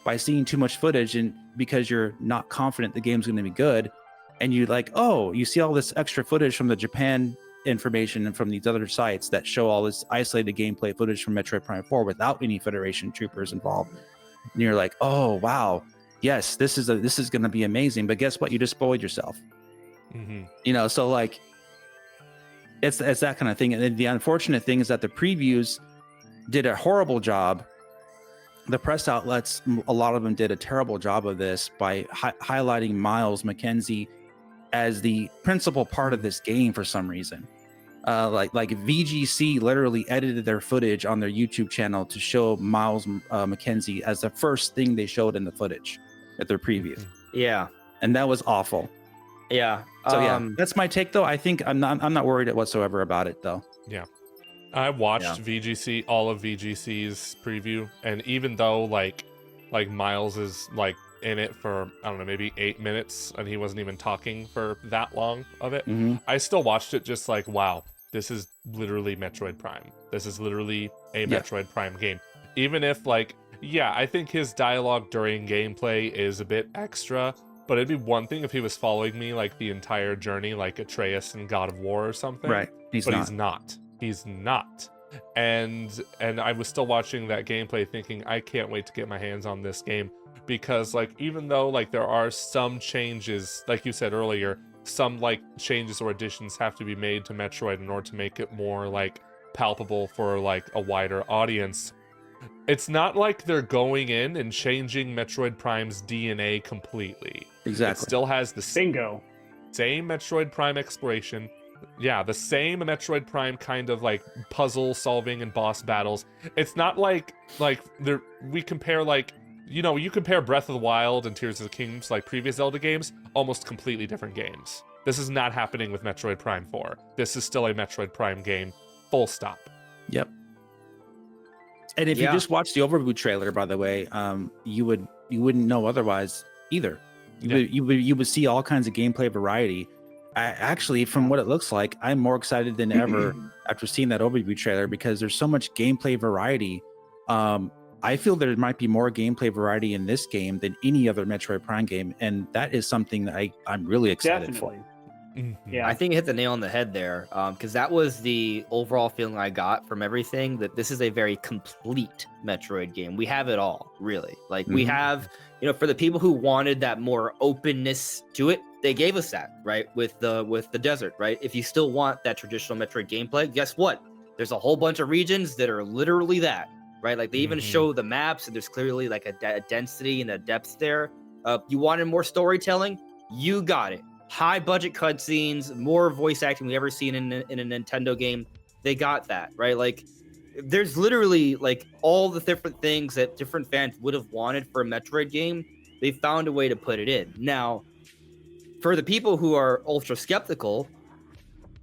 by seeing too much footage and because you're not confident the game's going to be good, and you like, oh, you see all this extra footage from the Japan information and from these other sites that show all this isolated gameplay footage from Metroid Prime 4 without any Federation troopers involved, and you're like, oh wow, yes, this is going to be amazing. But guess what? You just spoiled yourself. So like, it's that kind of thing. And the unfortunate thing is that the previews did a horrible job. The press outlets, a lot of them did a terrible job of this by highlighting Myles Mackenzie as the principal part of this game for some reason. Like VGC literally edited their footage on their YouTube channel to show Myles Mackenzie as the first thing they showed in the footage at their preview. Yeah, and that was awful. Yeah. So that's my take though. I think I'm not worried whatsoever about it though. Yeah. I watched VGC, all of VGC's preview, and even though like Myles is like in it for, I don't know, maybe 8 minutes, and he wasn't even talking for that long of it, I still watched it just like, wow, this is literally Metroid Prime. This is literally a Metroid Prime game. Even if like, I think his dialogue during gameplay is a bit extra, but it'd be one thing if he was following me like the entire journey, like Atreus in God of War or something. Right. He's not. He's not. And I was still watching that gameplay thinking, I can't wait to get my hands on this game, because like, even though like there are some changes, like you said earlier, some like changes or additions have to be made to Metroid in order to make it more like palpable for like a wider audience. It's not like they're going in and changing Metroid Prime's DNA completely. Exactly. It still has the same Metroid Prime exploration. Yeah, the same Metroid Prime kind of like puzzle solving and boss battles. It's not like we compare like, you compare Breath of the Wild and Tears of the Kingdom, like previous Zelda games, almost completely different games. This is not happening with Metroid Prime 4. This is still a Metroid Prime game, full stop. Yep. And if you just watch the overview trailer, by the way, you wouldn't know otherwise either. You would see all kinds of gameplay variety. Actually, from what it looks like, I'm more excited than ever after seeing that overview trailer, because there's so much gameplay variety. I feel there might be more gameplay variety in this game than any other Metroid Prime game, and that is something that I'm really excited for. Yeah, I think you hit the nail on the head there, because that was the overall feeling I got from everything, that this is a very complete Metroid game. We have it all, really. Like, we have, for the people who wanted that more openness to it, they gave us that, right? With the desert, right? If you still want that traditional Metroid gameplay, guess what? There's a whole bunch of regions that are literally that. right? Like they even show the maps, and there's clearly like a density and a depth there. You wanted more storytelling, you got it. High budget cutscenes, more voice acting we ever seen in a Nintendo game. They got that, right? Like there's literally like all the different things that different fans would have wanted for a Metroid game. They found a way to put it in. Now, for the people who are ultra skeptical,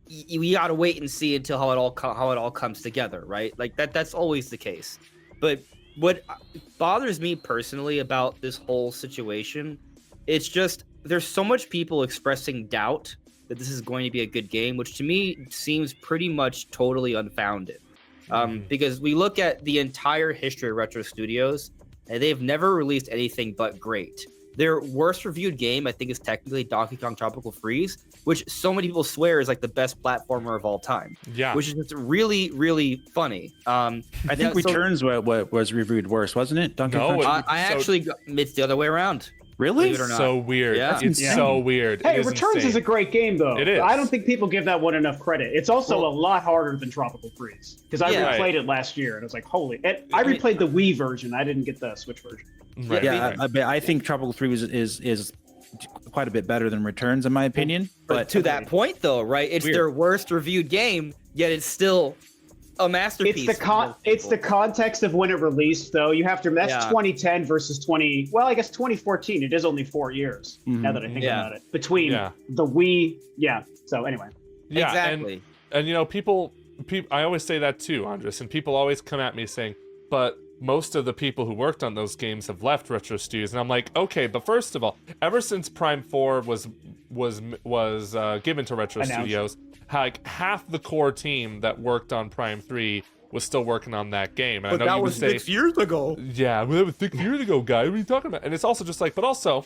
we gotta wait and see until how it all comes together, right? Like that's always the case. But what bothers me personally about this whole situation, it's just there's so much people expressing doubt that this is going to be a good game, which to me seems pretty much totally unfounded. Because we look at the entire history of Retro Studios, and they've never released anything but great. Their worst reviewed game, I think, is technically Donkey Kong Tropical Freeze, which so many people swear is like the best platformer of all time. Yeah, which is just really, really funny. I think Returns was reviewed worse, wasn't it? Donkey Kong. It's the other way around. Really? It or not. So weird. Yeah. It's so weird. Hey, Returns is a great game, though. It is. I don't think people give that one enough credit. It's also a lot harder than Tropical Freeze, because I replayed it last year, and I was like, holy. I replayed the Wii version. I didn't get the Switch version. Right. Yeah, I think Tropical Freeze is quite a bit better than Returns, in my opinion. But to that point, though, right? It's their worst reviewed game, yet it's still a masterpiece. It's the context of when it released, though. You have to. That's 2010 versus 20. Well, I guess 2014. It is only 4 years now that I think about it. Between the Wii, So anyway, exactly. And you know, people. I always say that too, Andres, and people always come at me saying, "But most of the people who worked on those games have left Retro Studios," and I'm like, okay, but first of all, ever since Prime 4 was given to Retro Studios, like half the core team that worked on Prime 3 was still working on that game. And but that was 6 years ago. Yeah, well, that was 6 years ago, guy. What are you talking about? And it's also just like, but also,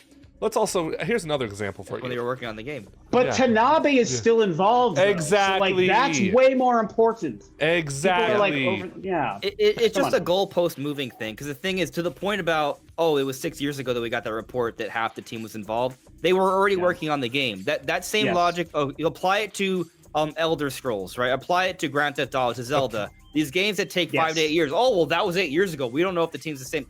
here's another example for you. When they were working on the game. But Tanabe is still involved. Though. Exactly. So, like, that's way more important. Exactly. It's just a goalpost moving thing. Because the thing is, to the point about, it was 6 years ago that we got that report that half the team was involved. They were already working on the game. That same logic, you apply it to Elder Scrolls, right? Apply it to Grand Theft Auto, to Zelda. These games that take 5 to 8 years. Oh, well, that was 8 years ago. We don't know if the team's the same.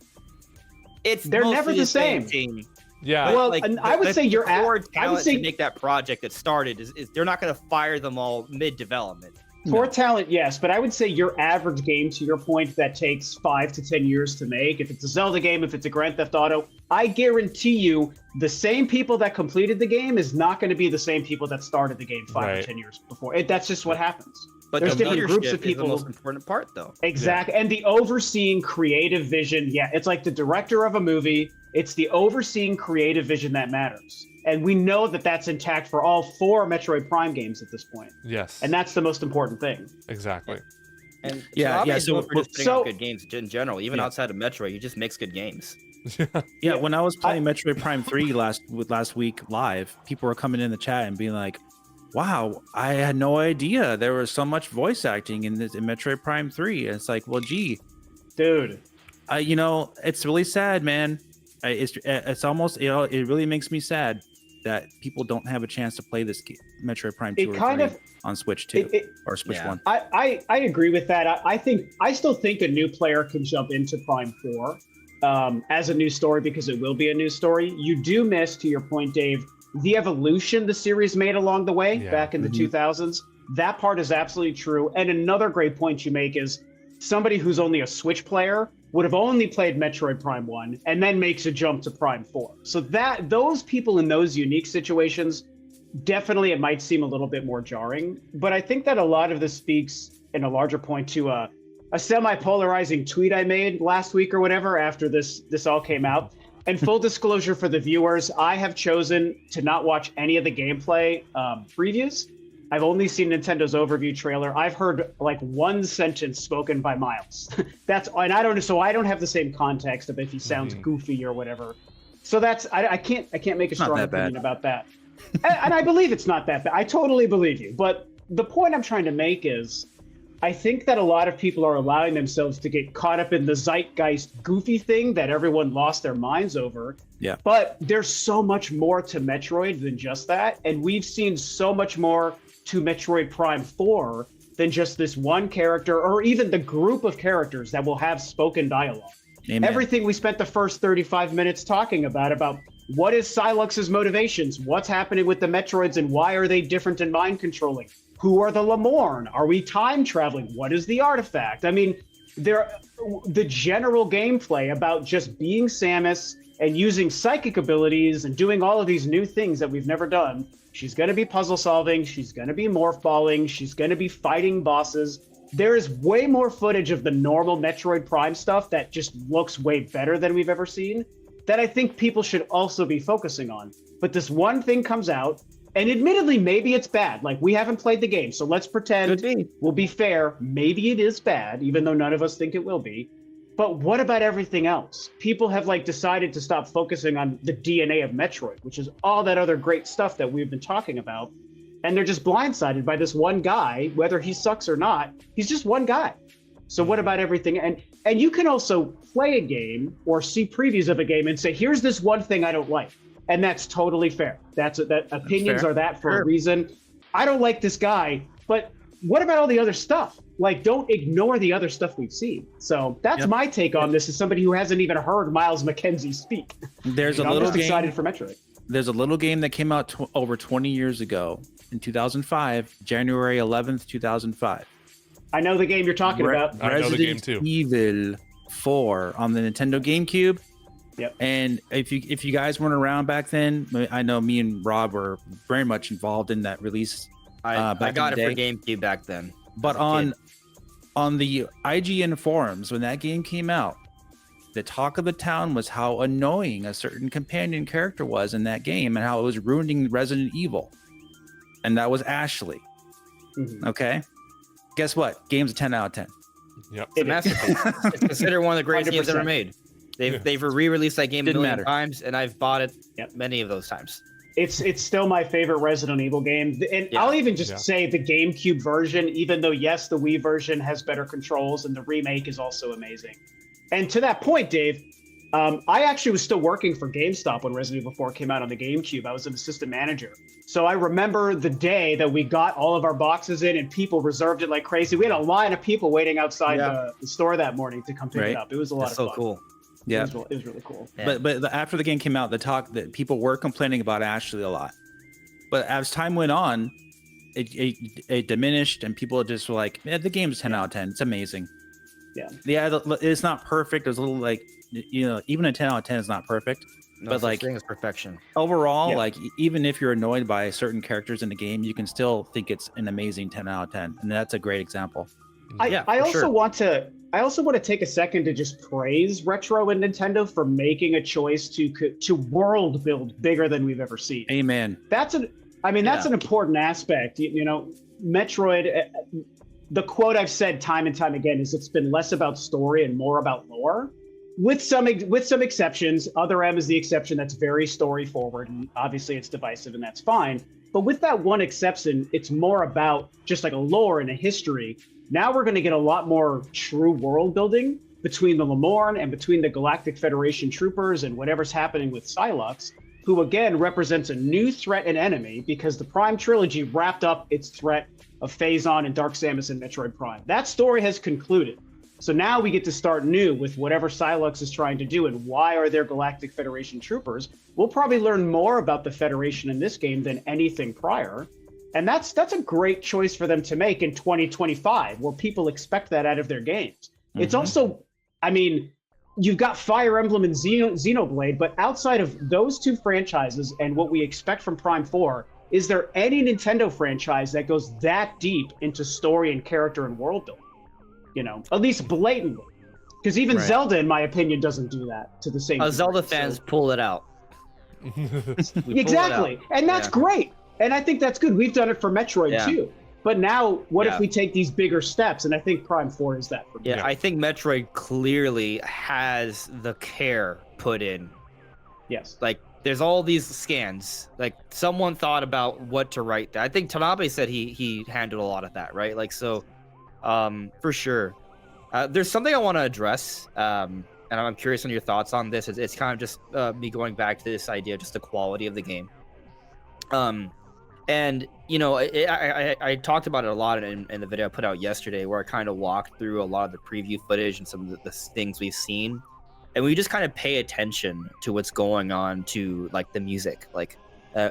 They're never the same team. Yeah. Well, I would say you're I would say to make that project that started is they're not going to fire them all mid-development. Core talent, yes, but I would say your average game, to your point, that takes 5 to 10 years to make. If it's a Zelda game, if it's a Grand Theft Auto, I guarantee you the same people that completed the game is not going to be the same people that started the game 5 or 10 years before. That's just what happens. But there's different groups of people. Is the most important part, though. Exactly, and the overseeing creative vision. Yeah, it's like the director of a movie. It's the overseeing creative vision that matters. And we know that that's intact for all 4 Metroid Prime games at this point. Yes. And that's the most important thing. Exactly. And so good games in general, even outside of Metroid, you just makes good games. When I was playing Metroid Prime 3 last week live, people were coming in the chat and being like, wow, I had no idea there was so much voice acting in Metroid Prime 3. And it's like, well, gee, dude, it's really sad, man. It's almost, it really makes me sad that people don't have a chance to play this Metroid Prime 2 or 3 on Switch 2 or Switch 1. I agree with that. I still think a new player can jump into Prime 4 as a new story, because it will be a new story. You do miss, to your point, Dave, the evolution the series made along the way back in the 2000s. That part is absolutely true. And another great point you make is somebody who's only a Switch player would have only played Metroid Prime 1 and then makes a jump to Prime 4. So that those people in those unique situations, definitely it might seem a little bit more jarring. But I think that a lot of this speaks in a larger point to a semi-polarizing tweet I made last week or whatever after this all came out. And full disclosure for the viewers, I have chosen to not watch any of the gameplay previews. I've only seen Nintendo's overview trailer. I've heard like one sentence spoken by Myles. I don't have the same context of if he sounds goofy or whatever. So I can't make a strong opinion about that. and I believe it's not that bad. I totally believe you. But the point I'm trying to make is, I think that a lot of people are allowing themselves to get caught up in the zeitgeist goofy thing that everyone lost their minds over. Yeah. But there's so much more to Metroid than just that. And we've seen so much more to Metroid Prime 4 than just this one character or even the group of characters that will have spoken dialogue. Amen. Everything we spent the first 35 minutes talking about what is Sylux's motivations, what's happening with the Metroids and why are they different in mind controlling? Who are the Lamorn? Are we time traveling? What is the artifact? I mean, the general gameplay about just being Samus and using psychic abilities and doing all of these new things that we've never done. She's going to be puzzle solving. She's going to be morph balling. She's going to be fighting bosses. There is way more footage of the normal Metroid Prime stuff that just looks way better than we've ever seen that I think people should also be focusing on. But this one thing comes out, and admittedly, maybe it's bad. Like, we haven't played the game, so let's pretend we'll be fair. Maybe it is bad, even though none of us think it will be. But what about everything else? People have decided to stop focusing on the DNA of Metroid, which is all that other great stuff that we've been talking about. And they're just blindsided by this one guy, whether he sucks or not. He's just one guy. So what about everything? And you can also play a game or see previews of a game and say, here's this one thing I don't like. And that's totally fair. That opinions are that for a reason. I don't like this guy, but what about all the other stuff? Don't ignore the other stuff we've seen. So that's my take on this as somebody who hasn't even heard Myles Mackenzie speak. There's I'm just excited for Metroid. There's a little game that came out over 20 years ago in 2005, January 11th, 2005. I know the game you're talking about. I know the game too. Evil 4 on the Nintendo GameCube. Yep. And if you guys weren't around back then, I know me and Rob were very much involved in that release. I got it for GameCube back then. But on the IGN forums, when that game came out, the talk of the town was how annoying a certain companion character was in that game and how it was ruining Resident Evil. And that was Ashley. Mm-hmm. Okay? Guess what? Game's a 10 out of 10. Yep. It's a masterpiece. It's considered one of the greatest games ever made. They've re-released that game a million times, and I've bought it many of those times. It's still my favorite Resident Evil game. And I'll even just say the GameCube version, even though, yes, the Wii version has better controls and the remake is also amazing. And to that point, Dave, I actually was still working for GameStop when Resident Evil 4 came out on the GameCube. I was an assistant manager. So I remember the day that we got all of our boxes in and people reserved it like crazy. We had a line of people waiting outside the store that morning to come pick it up. It was a lot of fun. So cool. Yeah, it was really cool. Yeah. But after the game came out, the talk that people were complaining about Ashley a lot. But as time went on, it diminished, and people just were like, the game's 10 out of 10. It's amazing. Yeah, it's not perfect. It's a little even a 10 out of 10 is not perfect. No but such thing as perfection. Overall, even if you're annoyed by certain characters in the game, you can still think it's an amazing 10 out of 10, and that's a great example. I also want to take a second to just praise Retro and Nintendo for making a choice to world build bigger than we've ever seen. Amen. That's an important aspect. Metroid. The quote I've said time and time again is it's been less about story and more about lore. With some exceptions, Other M is the exception that's very story forward, and obviously it's divisive, and that's fine. But with that one exception, it's more about just like a lore and a history. Now we're going to get a lot more true world building between the Lamorn and between the Galactic Federation troopers and whatever's happening with Sylux, who again represents a new threat and enemy because the Prime trilogy wrapped up its threat of Phazon and Dark Samus in Metroid Prime. That story has concluded. So now we get to start new with whatever Sylux is trying to do and why are there Galactic Federation troopers. We'll probably learn more about the Federation in this game than anything prior. And that's a great choice for them to make in 2025, where people expect that out of their games. Mm-hmm. It's also, you've got Fire Emblem and Xenoblade, but outside of those two franchises and what we expect from Prime 4, is there any Nintendo franchise that goes that deep into story and character and world building? At least blatantly. Because even Zelda, in my opinion, doesn't do that to the same degree. Zelda fans pull it out. Exactly. And that's great. And I think that's good. We've done it for Metroid too. But now, what if we take these bigger steps? And I think Prime 4 is that for me. Yeah, I think Metroid clearly has the care put in. Yes. There's all these scans. Someone thought about what to write. I think Tanabe said he handled a lot of that, right? For sure. There's something I want to address, and I'm curious on your thoughts on this. It's kind of just me going back to this idea, just the quality of the game. And I talked about it a lot in the video I put out yesterday, where I kind of walked through a lot of the preview footage and some of the things we've seen, and we just kind of pay attention to what's going on to like the music. Like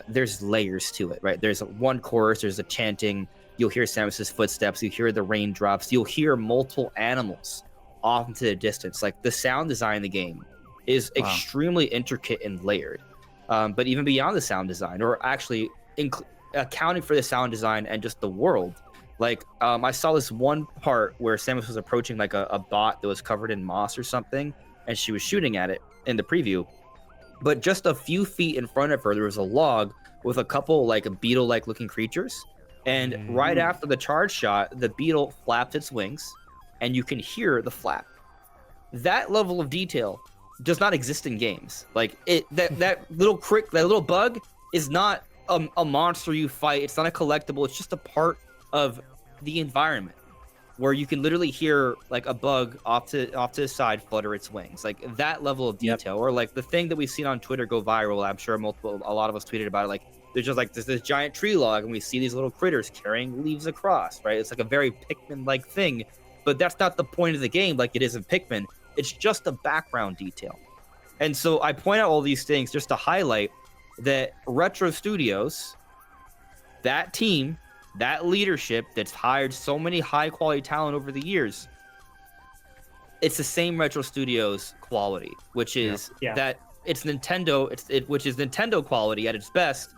there's layers to it, right? There's one chorus, there's a chanting. You'll hear Samus's footsteps. You hear the raindrops. You'll hear multiple animals off into the distance. Like the sound design in the game is extremely intricate and layered. But even beyond the sound design, or actually accounting for the sound design and just the world, like I saw this one part where Samus was approaching like a bot that was covered in moss or something, and she was shooting at it in the preview. But just a few feet in front of her, there was a log with a couple like beetle-like looking creatures. And right after the charge shot, the beetle flapped its wings, and you can hear the flap. That level of detail does not exist in games. Like that little bug is not a monster you fight. It's not a collectible. It's just a part of the environment where you can literally hear like a bug off to the side flutter its wings. Like that level of detail. Or like the thing that we've seen on Twitter go viral. I'm sure a lot of us tweeted about it. Like there's just like this giant tree log, and we see these little critters carrying leaves across. Right? It's like a very Pikmin-like thing, but that's not the point of the game. Like it is in Pikmin. It's just a background detail. And so I point out all these things just to highlight that Retro Studios, that team, that leadership that's hired so many high quality talent over the years, it's the same Retro Studios quality, which is that it's Nintendo, which is Nintendo quality at its best,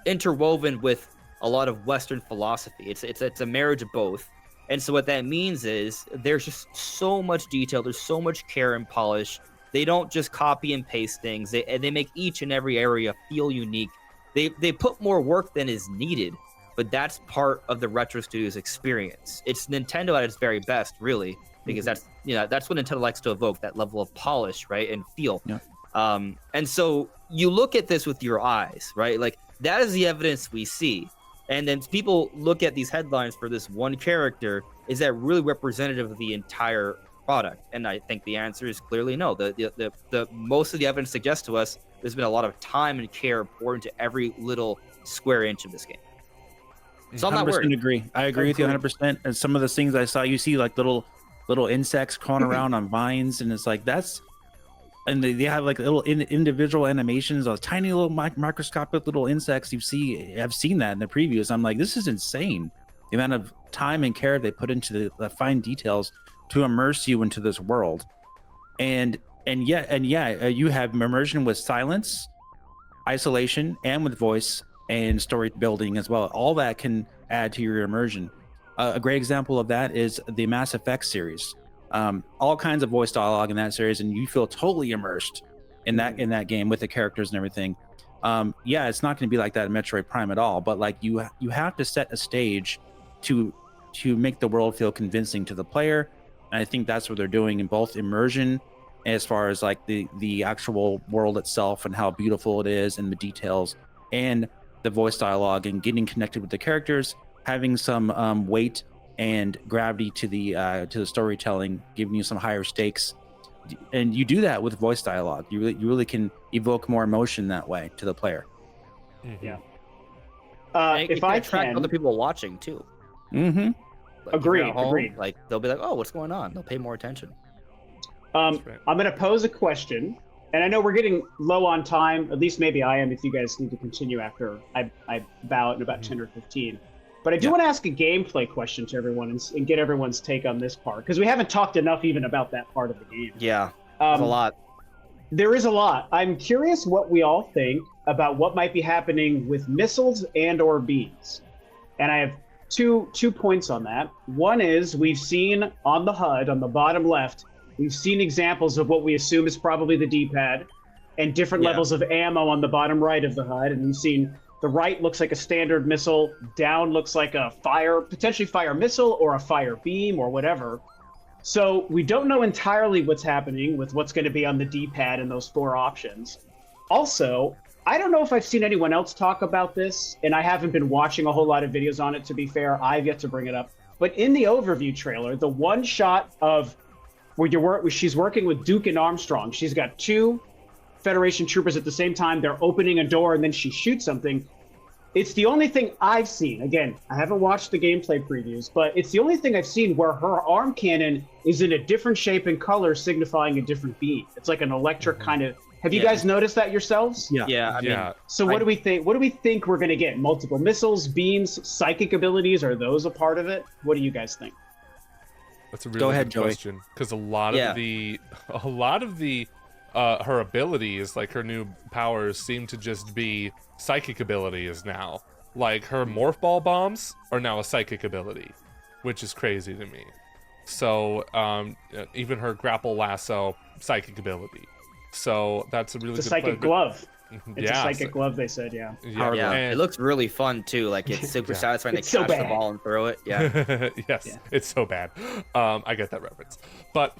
interwoven with a lot of Western philosophy. It's a marriage of both. And so what that means is there's just so much detail, there's so much care and polish. They don't just copy and paste things. They make each and every area feel unique. They put more work than is needed, but that's part of the Retro Studios experience. It's Nintendo at its very best, really, because that's what Nintendo likes to evoke, that level of polish, right, and feel. Yeah. And so you look at this with your eyes, right? Like that is the evidence we see. And then people look at these headlines for this one character. Is that really representative of the entire product? And I think the answer is clearly no. The most of the evidence suggests to us there's been a lot of time and care poured into every little square inch of this game. So I'm not worried. Agree. I agree with you 100%. And some of the things I saw, you see like little insects crawling around on vines, and it's like and they have like little individual animations, those tiny little microscopic little insects. I've seen that in the previews. I'm like, this is insane. The amount of time and care they put into the fine details to immerse you into this world. And you have immersion with silence, isolation, and with voice and story building as well. All that can add to your immersion. A great example of that is the Mass Effect series. All kinds of voice dialogue in that series, and you feel totally immersed in that game with the characters and everything. It's not going to be like that in Metroid Prime at all, but like you have to set a stage to make the world feel convincing to the player. And I think that's what they're doing in both immersion, as far as like the actual world itself and how beautiful it is and the details, and the voice dialogue and getting connected with the characters, having some weight and gravity to the storytelling, giving you some higher stakes. And you do that with voice dialogue. You really can evoke more emotion that way to the player. Mm-hmm. Yeah. If I attract other people watching too. Mm-hmm. Like Agreed. Like they'll be like, "Oh, what's going on?" They'll pay more attention. I'm going to pose a question, and I know we're getting low on time. At least maybe I am. If you guys need to continue after I bow in about 10 or 15. But I do want to ask a gameplay question to everyone and get everyone's take on this part, because we haven't talked enough even about that part of the game. Yeah, there's a lot. There is a lot. I'm curious what we all think about what might be happening with missiles and or beams. And I have two points on that. One is we've seen on the HUD, on the bottom left, we've seen examples of what we assume is probably the D-pad and different levels of ammo on the bottom right of the HUD. And we've seen the right looks like a standard missile, down looks like a potentially fire missile or a fire beam or whatever. So we don't know entirely what's happening with what's going to be on the D-pad and those 4 options. Also, I don't know if I've seen anyone else talk about this, and I haven't been watching a whole lot of videos on it, to be fair. I've yet to bring it up. But in the overview trailer, the one shot of where she's working with Duke and Armstrong, she's got 2 Federation troopers at the same time. They're opening a door, and then she shoots something. It's the only thing I've seen. Again, I haven't watched the gameplay previews, but it's the only thing I've seen where her arm cannon is in a different shape and color, signifying a different beam. It's like an electric kind of. Have you guys noticed that yourselves? Yeah. I mean, so what do we think? What do we think we're going to get? Multiple missiles, beams, psychic abilities? Are those a part of it? What do you guys think? That's a really good question, because a lot of the her abilities, like her new powers, seem to just be psychic abilities now. Like her morph ball bombs are now a psychic ability, which is crazy to me. So even her grapple lasso, psychic ability. So that's a really it's a good psychic glove. It's a psychic glove, they said, yeah. It looks really fun too. Like it's super satisfying to catch the ball and throw it. Yeah. Yes, it's so bad. I get that reference. But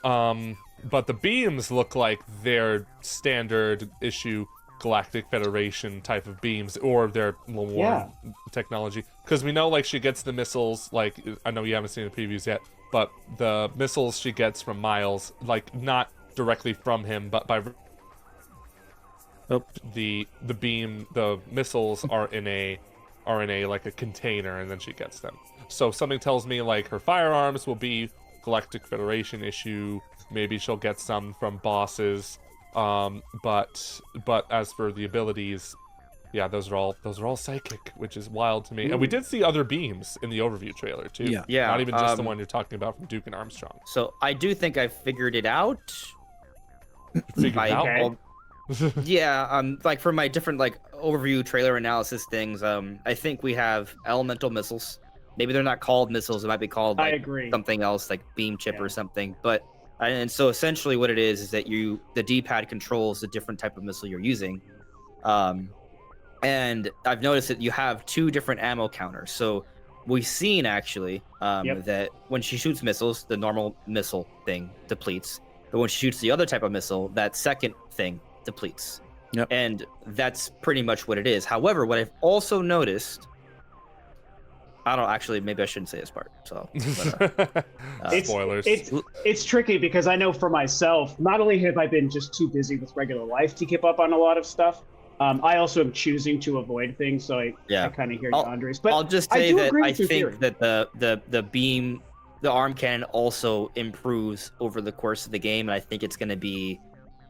the beams look like they're standard issue Galactic Federation type of beams, or their Lamorn technology. Because we know, like, she gets the missiles, like, I know you haven't seen the previews yet, but the missiles she gets from Myles, like, not directly from him, but by the beam, the missiles are in a like a container, and then she gets them. So something tells me, like, her firearms will be Galactic Federation issue. Maybe she'll get some from bosses. But as for the abilities, yeah, those are all psychic, which is wild to me. And we did see other beams in the overview trailer too. Yeah. Not even just the one you're talking about from Duke and Armstrong. So I do think I figured it out. Like for my different like overview trailer analysis things, I think we have elemental missiles. Maybe they're not called missiles; it might be called like something else, like beam chip or something. But and so essentially, what it is that the D-pad controls the different type of missile you're using. And I've noticed that you have 2 different ammo counters. So we've seen actually that when she shoots missiles, the normal missile thing depletes. But when she shoots the other type of missile, that second thing depletes. Yep. And that's pretty much what it is. However, what I've also noticed, I don't actually, maybe I shouldn't say this part. So spoilers. It's tricky because I know for myself, not only have I been just too busy with regular life to keep up on a lot of stuff, I also am choosing to avoid things. So I kind of hear you, Andres. But I'll just say that I think theory. that the beam, the arm cannon also improves over the course of the game, and I think it's going to be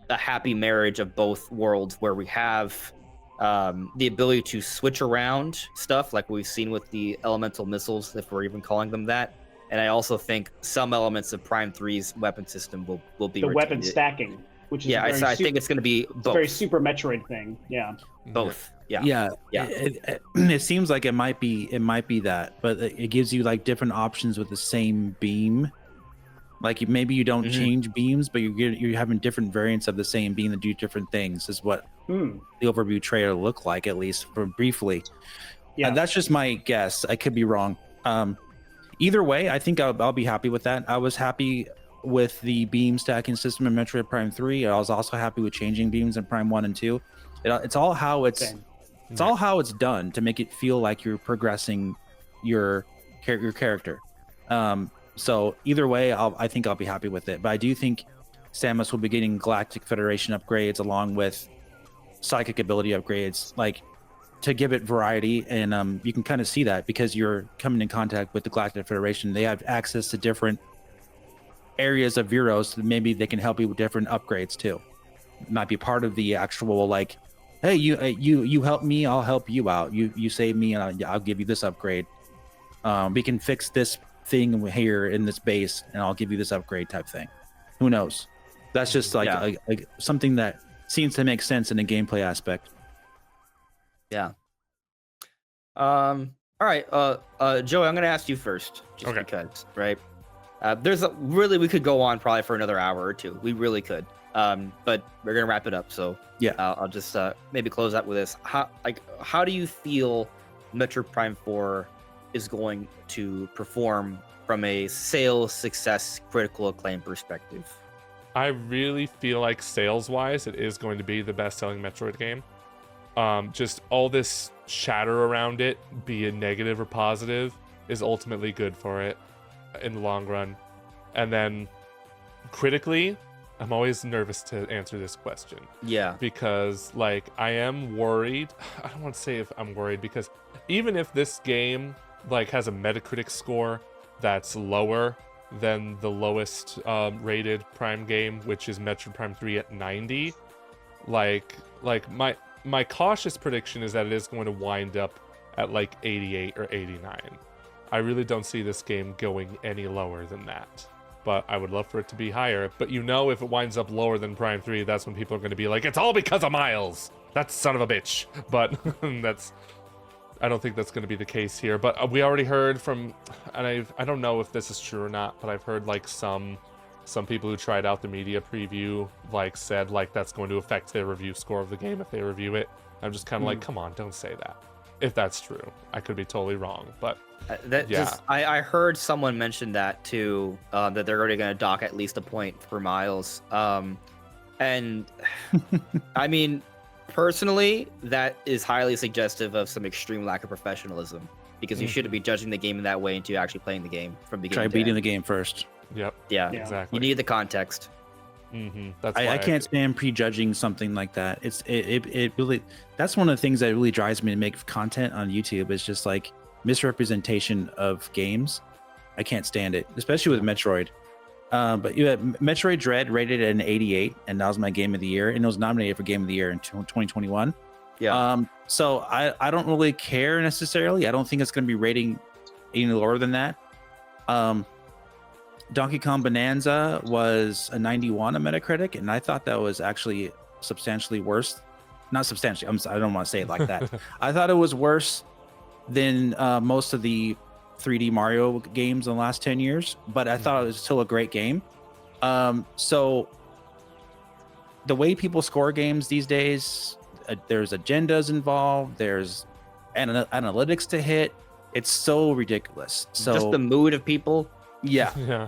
a happy marriage of both worlds, where we have the ability to switch around stuff like we've seen with the elemental missiles, if we're even calling them that. And I also think some elements of Prime 3's weapon system will be the weapon stacking, which is I think it's going to be both. It's a very Super Metroid thing. Yeah, both. Yeah. It seems like it might be that, but it gives you like different options with the same beam. Like maybe you don't change beams, but you're having different variants of the same beam that do different things. Is what the overview trailer looked like, at least for briefly. Yeah, that's just my guess. I could be wrong. Either way, I think I'll be happy with that. I was happy with the beam stacking system in Metroid Prime 3. I was also happy with changing beams in Prime 1 and 2. It's all how it's all how it's done to make it feel like you're progressing your character. So either way, I think I'll be happy with it. But I do think Samus will be getting Galactic Federation upgrades along with psychic ability upgrades, like to give it variety. And you can kind of see that because you're coming in contact with the Galactic Federation. They have access to different areas of Viros. So maybe they can help you with different upgrades too. Might be part of the actual like, hey, you help me, I'll help you out. You save me, and I'll give you this upgrade. We can fix this thing here in this base, and I'll give you this upgrade type thing. Who knows? That's just like something that seems to make sense in a gameplay aspect. Yeah. All right. Joey, I'm gonna ask you first, just because, right? We could go on probably for another hour or two. We really could. But we're gonna wrap it up. So yeah, I'll just maybe close out with this. How do you feel Metroid Prime 4 is going to perform from a sales success, critical acclaim perspective? I really feel like sales-wise, it is going to be the best-selling Metroid game. Just all this chatter around it, be it negative or positive, is ultimately good for it in the long run. And then critically, I'm always nervous to answer this question. Yeah. Because, like, I am worried. I don't want to say if I'm worried, because even if this game, like, has a Metacritic score that's lower than the lowest rated Prime game, which is Metroid Prime 3 at 90, like my cautious prediction is that it is going to wind up at, like, 88 or 89. I really don't see this game going any lower than that. But I would love for it to be higher. But if it winds up lower than Prime 3, that's when people are going to be like, it's all because of Myles! That son of a bitch! But I don't think that's going to be the case here. But we already heard from, and I don't know if this is true or not, but I've heard, like, some people who tried out the media preview, like, said, like, that's going to affect their review score of the game if they review it. I'm just kind of like, come on, don't say that. If that's true. I could be totally wrong, but I heard someone mention that too, that they're already going to dock at least a point for Myles. And I mean, personally, that is highly suggestive of some extreme lack of professionalism, because you shouldn't be judging the game in that way until you're actually playing the game from beginning to Try beating end. the game first. Yep. Yeah, exactly. You need the context. That's I can't stand prejudging something like that. It really, that's one of the things that really drives me to make content on YouTube, is just like misrepresentation of games. I can't stand it, especially with Metroid. But you had Metroid Dread rated at an 88, and that was my game of the year, and it was nominated for game of the year in 2021. Yeah. So I don't really care necessarily. I don't think it's going to be rating any lower than that. Donkey Kong Bonanza was a 91 on Metacritic, and I thought that was actually substantially worse. Not substantially. I don't want to say it like that. I thought it was worse than most of the 3D Mario games in the last 10 years, but I thought it was still a great game. So the way people score games these days, there's agendas involved, there's analytics to hit. It's so ridiculous. So just the mood of people. Yeah.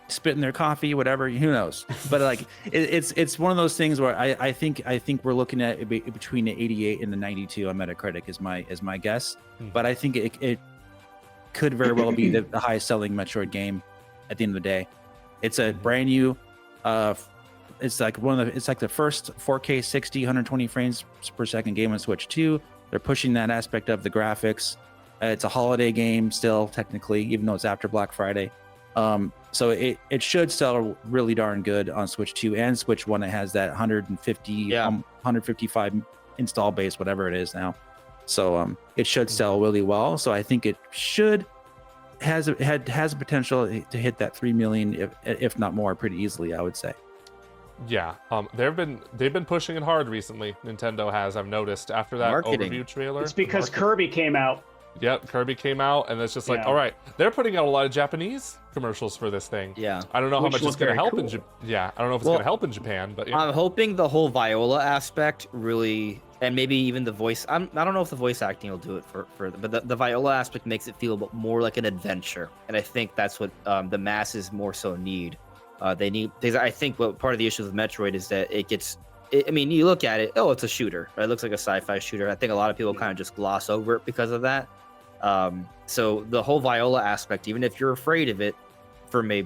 Spitting their coffee, whatever, who knows? But like, it's one of those things where I think we're looking at between the 88 and the 92 on Metacritic is my guess. But I think it could very well be the highest selling Metroid game at the end of the day. It's a brand new, it's like the first 4K 60 120 frames per second game on Switch 2. They're pushing that aspect of the graphics. It's a holiday game still, technically, even though it's after Black Friday. So it should sell really darn good on Switch 2 and Switch 1. It has that 155 install base, whatever it is now. So it should sell really well. So I think it has a potential to hit that 3 million, if not more, pretty easily, I would say. Yeah, they've been pushing it hard recently. Nintendo has, I've noticed, after that overview trailer. It's because Kirby came out. Yep, Kirby came out, and it's just like, all right, they're putting out a lot of Japanese commercials for this thing. Yeah, I don't know how much it's going to help cool. I don't know if it's going to help in Japan, but yeah. I'm hoping the whole Viola aspect really, and maybe even the voice. I don't know if the voice acting will do it but the Viola aspect makes it feel more like an adventure, and I think that's what the masses more so need. They need, because I think what part of the issue with Metroid is that I mean, you look at it, it's a shooter. Right? It looks like a sci-fi shooter. I think a lot of people kind of just gloss over it because of that. So the whole Viola aspect, even if you're afraid of it, from a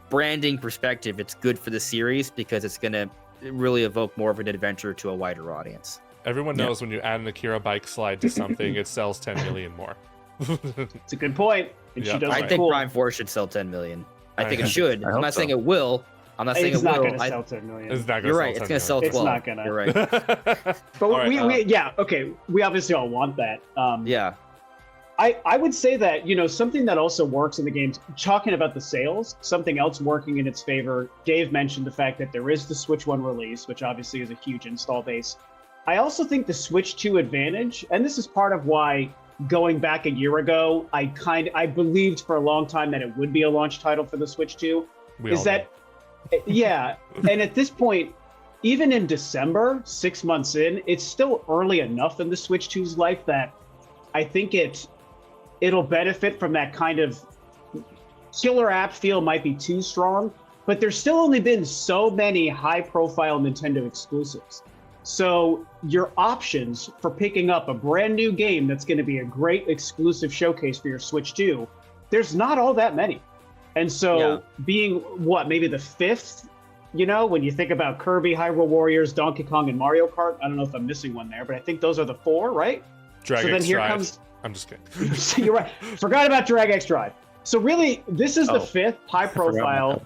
branding perspective, it's good for the series because it's going to really evoke more of an adventure to a wider audience. Everyone knows when you add an Akira bike slide to something, it sells 10 million more. It's a good point. And she does I look think cool. Prime 4 should sell 10 million. I think it should. I'm not saying so. it will. I'm not saying It's it not will. going to sell 10 million. It's not going to You're sell right. 10 It's going to sell 12. It's not gonna. You're right. But right, we obviously all want that. Yeah. I would say that, something that also works in the games, talking about the sales, something else working in its favor. Dave mentioned the fact that there is the Switch 1 release, which obviously is a huge install base. I also think the Switch 2 advantage, and this is part of why going back a year ago, I believed for a long time that it would be a launch title for the Switch 2, and at this point, even in December, 6 months in, it's still early enough in the Switch 2's life that I think it'll benefit from that kind of killer app feel. Might be too strong, but there's still only been so many high-profile Nintendo exclusives. So your options for picking up a brand new game that's going to be a great exclusive showcase for your Switch 2, there's not all that many. And so being maybe the fifth you know, when you think about Kirby, Hyrule Warriors, Donkey Kong, and Mario Kart. I don't know if I'm missing one there, but I think those are the 4, right? Drag so then X here Drive. comes. I'm just kidding. You're right. Forgot about Drag X Drive. So really, this is the 5th high-profile,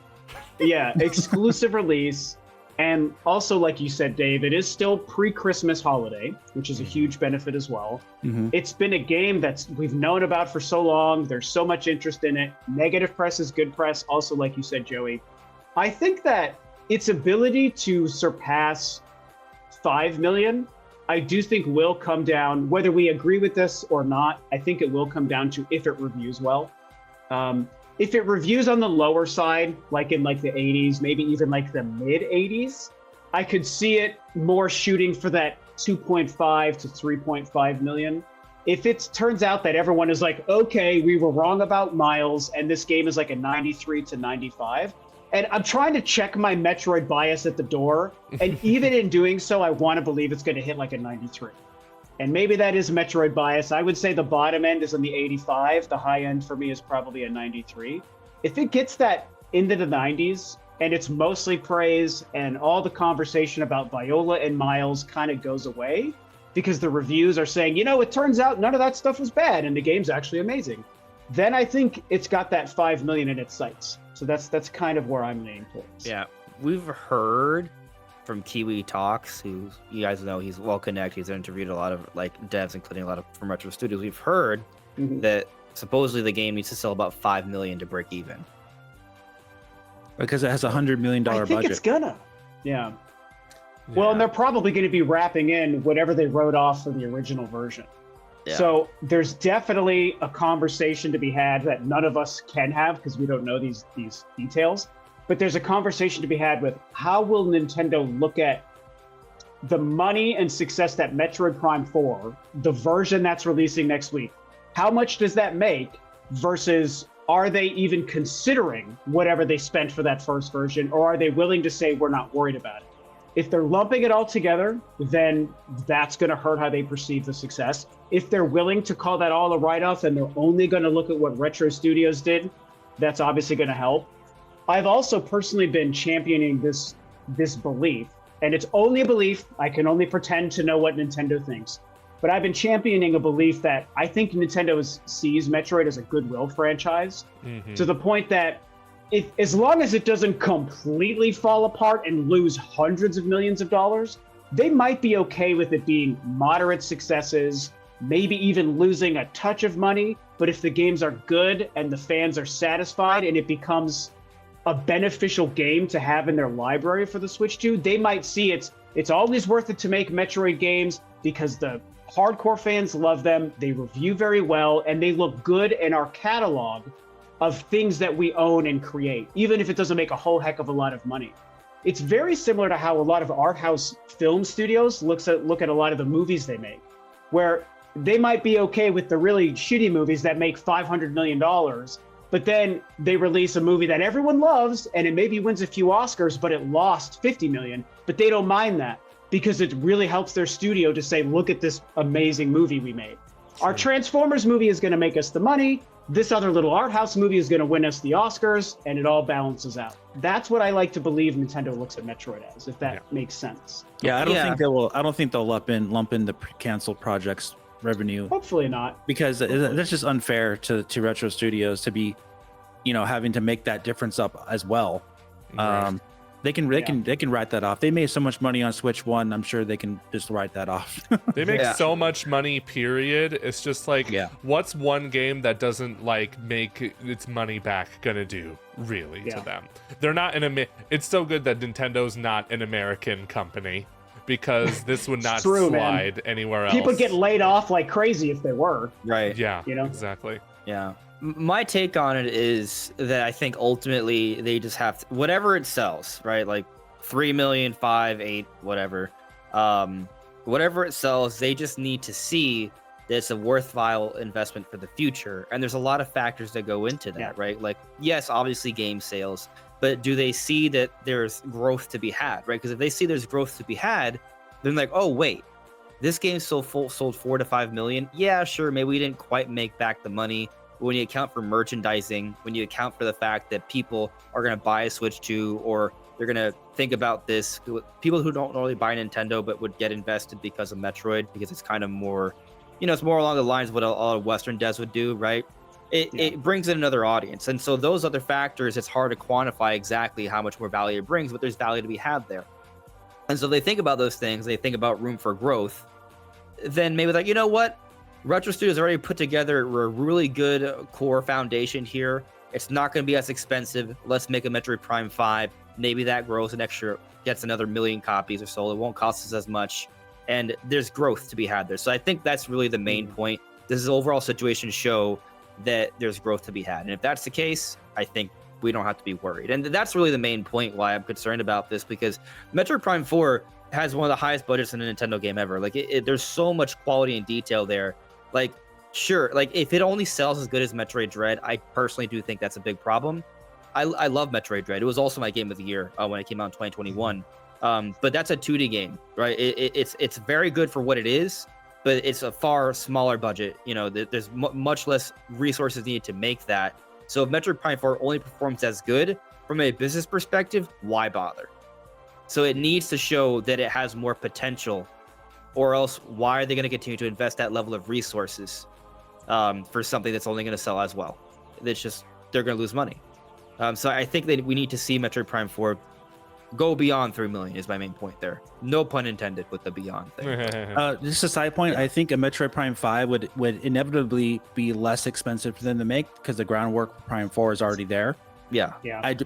exclusive release. And also, like you said, Dave, it is still pre-Christmas holiday, which is a huge benefit as well. It's been a game that we've known about for so long. There's so much interest in it. Negative press is good press. Also, like you said, Joey, I think that its ability to surpass 5 million, I do think will come down, whether we agree with this or not. I think it will come down to if it reviews well. If it reviews on the lower side, like in like the 80s, maybe even like the mid 80s, I could see it more shooting for that 2.5 to 3.5 million. If it turns out that everyone is like, okay, we were wrong about Myles, and this game is like a 93 to 95, and I'm trying to check my Metroid bias at the door, and even in doing so, I want to believe it's going to hit like a 93. And maybe that is Metroid bias. I would say the bottom end is on the 85. The high end for me is probably a 93. If it gets that into the 90s and it's mostly praise and all the conversation about Viola and Myles kind of goes away because the reviews are saying, you know, it turns out none of that stuff was bad and the game's actually amazing, then I think it's got that 5 million in its sights. So that's kind of where I'm leaning towards. Yeah, we've heard from Kiwi Talks, who you guys know he's well connected. He's interviewed a lot of like devs, including a lot of from Retro Studios. We've heard that supposedly the game needs to sell about 5 million to break even. Because it has $100 million I think budget. it's gonna. Yeah. Well, and they're probably going to be wrapping in whatever they wrote off for the original version. Yeah. So there's definitely a conversation to be had that none of us can have because we don't know these details. But there's a conversation to be had with how will Nintendo look at the money and success that Metroid Prime 4, the version that's releasing next week, how much does that make versus are they even considering whatever they spent for that first version, or are they willing to say we're not worried about it? If they're lumping it all together, then that's going to hurt how they perceive the success. If they're willing to call that all a write-off and they're only going to look at what Retro Studios did, that's obviously going to help. I've also personally been championing this belief, and it's only a belief. I can only pretend to know what Nintendo thinks. But I've been championing a belief that I think Nintendo sees Metroid as a goodwill franchise to the point that as long as it doesn't completely fall apart and lose hundreds of millions of dollars, they might be okay with it being moderate successes, maybe even losing a touch of money. But if the games are good and the fans are satisfied and it becomes a beneficial game to have in their library for the Switch 2, they might see it's always worth it to make Metroid games because the hardcore fans love them, they review very well, and they look good in our catalog of things that we own and create, even if it doesn't make a whole heck of a lot of money. It's very similar to how a lot of art house film studios look at a lot of the movies they make, where they might be okay with the really shitty movies that make $500 million, but then they release a movie that everyone loves and it maybe wins a few Oscars, but it lost 50 million, but they don't mind that because it really helps their studio to say, look at this amazing movie we made. Sure. Our Transformers movie is going to make us the money. This other little art house movie is going to win us the Oscars, and it all balances out. That's what I like to believe Nintendo looks at Metroid as, if that makes sense. Yeah, I don't think they'll lump in the canceled projects revenue. Hopefully not, because that's just unfair to Retro Studios to be, having to make that difference up as well. Right. They can write that off. They made so much money on Switch 1. I'm sure they can just write that off. They make so much money, period. It's just like, what's one game that doesn't make its money back gonna do really to them? They're not it's so good that Nintendo's not an American company, because this would not slide anywhere else. People get laid off like crazy if they were. Right. Yeah. Exactly. Yeah. My take on it is that I think ultimately they just have to, whatever it sells, right? Like 3 million, 5, 8, whatever. Whatever it sells, they just need to see that it's a worthwhile investment for the future. And there's a lot of factors that go into that, right? Like, yes, obviously game sales, but do they see that there's growth to be had, right? Because if they see there's growth to be had, then like, oh, wait, this game sold 4 to 5 million. Yeah, sure, maybe we didn't quite make back the money. But when you account for merchandising, when you account for the fact that people are going to buy a Switch 2 or They're gonna think about this. People who don't normally buy Nintendo but would get invested because of Metroid, because it's kind of more, it's more along the lines of what a lot of Western devs would do, right? It brings in another audience, and so those other factors, it's hard to quantify exactly how much more value it brings, but there's value to be had there. And so they think about those things. They think about room for growth. Then maybe like, you know what? Retro Studios already put together a really good core foundation here. It's not going to be as expensive. Let's make a Metroid Prime 5. Maybe that grows gets another 1 million copies or so. It won't cost us as much. And there's growth to be had there. So I think that's really the main point. This is overall situation to show that there's growth to be had. And if that's the case, I think we don't have to be worried. And that's really the main point why I'm concerned about this, because Metroid Prime 4 has one of the highest budgets in a Nintendo game ever. Like there's so much quality and detail there. Like, sure, like if it only sells as good as Metroid Dread, I personally do think that's a big problem. I love Metroid Dread. It was also my game of the year when it came out in 2021. But that's a 2D game, right? It's very good for what it is, but it's a far smaller budget. There's much less resources needed to make that. So if Metroid Prime 4 only performs as good from a business perspective, why bother? So it needs to show that it has more potential, or else why are they going to continue to invest that level of resources for something that's only going to sell as well? It's just, they're going to lose money. So I think that we need to see Metroid Prime 4 go beyond 3 million is my main point there. No pun intended with the beyond thing. Just a side point, I think a Metroid Prime 5 would inevitably be less expensive for them to make because the groundwork for Prime 4 is already there. Yeah.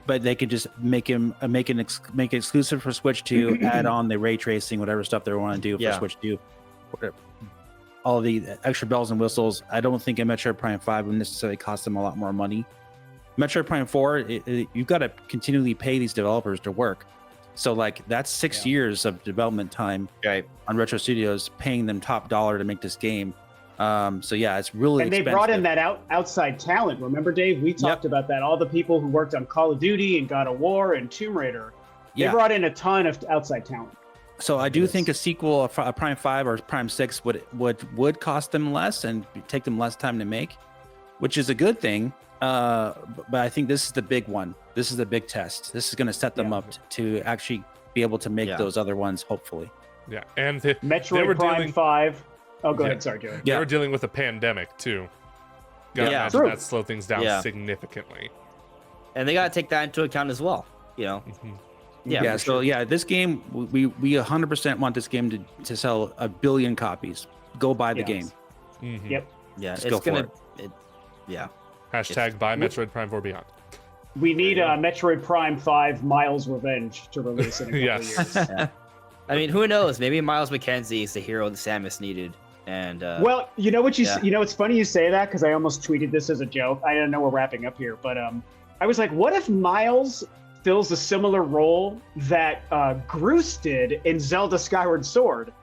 But they could just make it exclusive for Switch 2, add on the ray tracing, whatever stuff they want to do for Switch 2. All the extra bells and whistles. I don't think a Metroid Prime 5 would necessarily cost them a lot more money. Metroid Prime 4, you've got to continually pay these developers to work. So like that's 6 years of development time on Retro Studios, paying them top dollar to make this game. So yeah, it's really expensive. They brought in that outside talent. Remember, Dave? We talked about that. All the people who worked on Call of Duty and God of War and Tomb Raider. They brought in a ton of outside talent. So I do think a sequel, a Prime 5 or Prime 6 would cost them less and take them less time to make, which is a good thing. But I think this is the big one. This is the big test. This is going to set them up to actually be able to make those other ones, hopefully. Yeah, and Metroid Prime 5. Oh, go ahead. Sorry, Joey. They were dealing with a pandemic too. Imagine that slowed things down significantly. And they got to take that into account as well. This game, we 100% want this game to sell 1 billion copies. Go buy the game. Mm-hmm. Yep. Yeah, Just go for it. Hashtag buy Metroid Prime 4 Beyond. We need Metroid Prime 5 Myles Revenge to release in a couple of years. I mean, who knows? Maybe Myles Mackenzie is the hero that Samus needed. And well, you know what it's funny you say that, because I almost tweeted this as a joke. I don't know we're wrapping up here, but I was like, what if Myles fills a similar role that Groose did in Zelda Skyward Sword,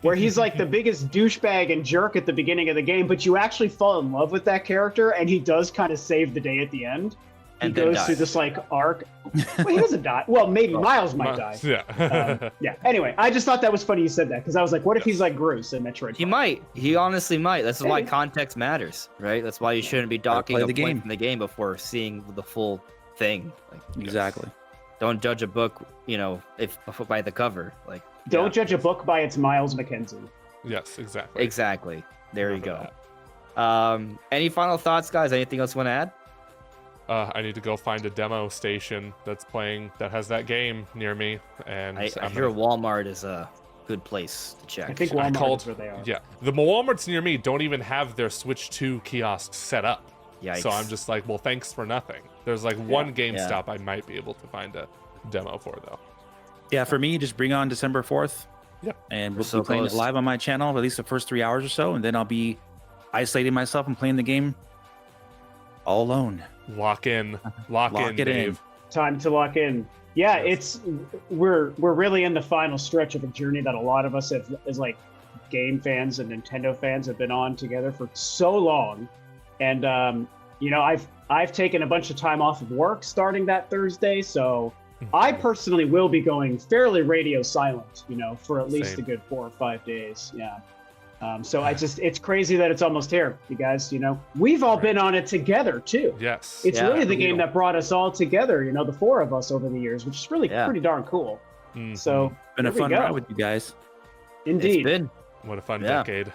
where he's like the biggest douchebag and jerk at the beginning of the game, but you actually fall in love with that character, and he does kind of save the day at the end. He goes through this like arc. Well, he doesn't die. Well, maybe Myles might die. Yeah. Anyway, I just thought that was funny you said that, because I was like, what if he's like Groose in Metroid? He might. He honestly might. That's why context matters, right? That's why you shouldn't be docking a point from the game before seeing the full thing. Exactly. Don't judge a book, if by the cover. Like, don't judge a book by its Myles Mackenzie. Yes, exactly. Exactly. There you go. Any final thoughts, guys? Anything else you want to add? I need to go find a demo station that's playing that has that game near me, and I hear Walmart is a good place to check. I think Walmart is where they are. Yeah, the Walmarts near me don't even have their Switch 2 kiosks set up. Yikes. So I'm just like, well, thanks for nothing. There's like one GameStop I might be able to find a demo for, though. Yeah, for me, just bring on December 4th. Yep. And we'll be playing it live on my channel, at least the first 3 hours or so, and then I'll be isolating myself and playing the game all alone. Lock in, Dave. Time to lock in. Yeah, we're really in the final stretch of a journey that a lot of us as like game fans and Nintendo fans have been on together for so long. And I've taken a bunch of time off of work starting that Thursday, so I personally will be going fairly radio silent, for at least a good 4 or 5 days. Yeah. So it's crazy that it's almost here, you guys. You know, we've all been on it together too. Yes. It's really the game that brought us all together. You know, the 4 of us over the years, which is really pretty darn cool. Mhm. So Been a fun ride with you guys. indeed. It's been. What a fun decade.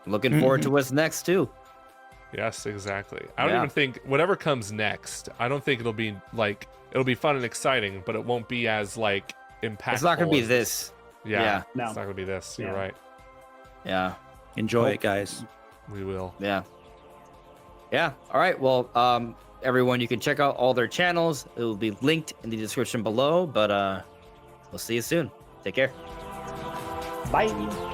Looking forward to what's next too. Yes, exactly. I don't even think whatever comes next, I don't think it'll be like it'll be fun and exciting, but it won't be as like impactful. It's not gonna be as- this. Yeah, No. it's not gonna be this. You're Yeah. right. Yeah. Enjoy it, guys. We will. Yeah. Yeah. All right. Well, everyone, you can check out all their channels. It will be linked in the description below. But we'll see you soon. Take care. Bye.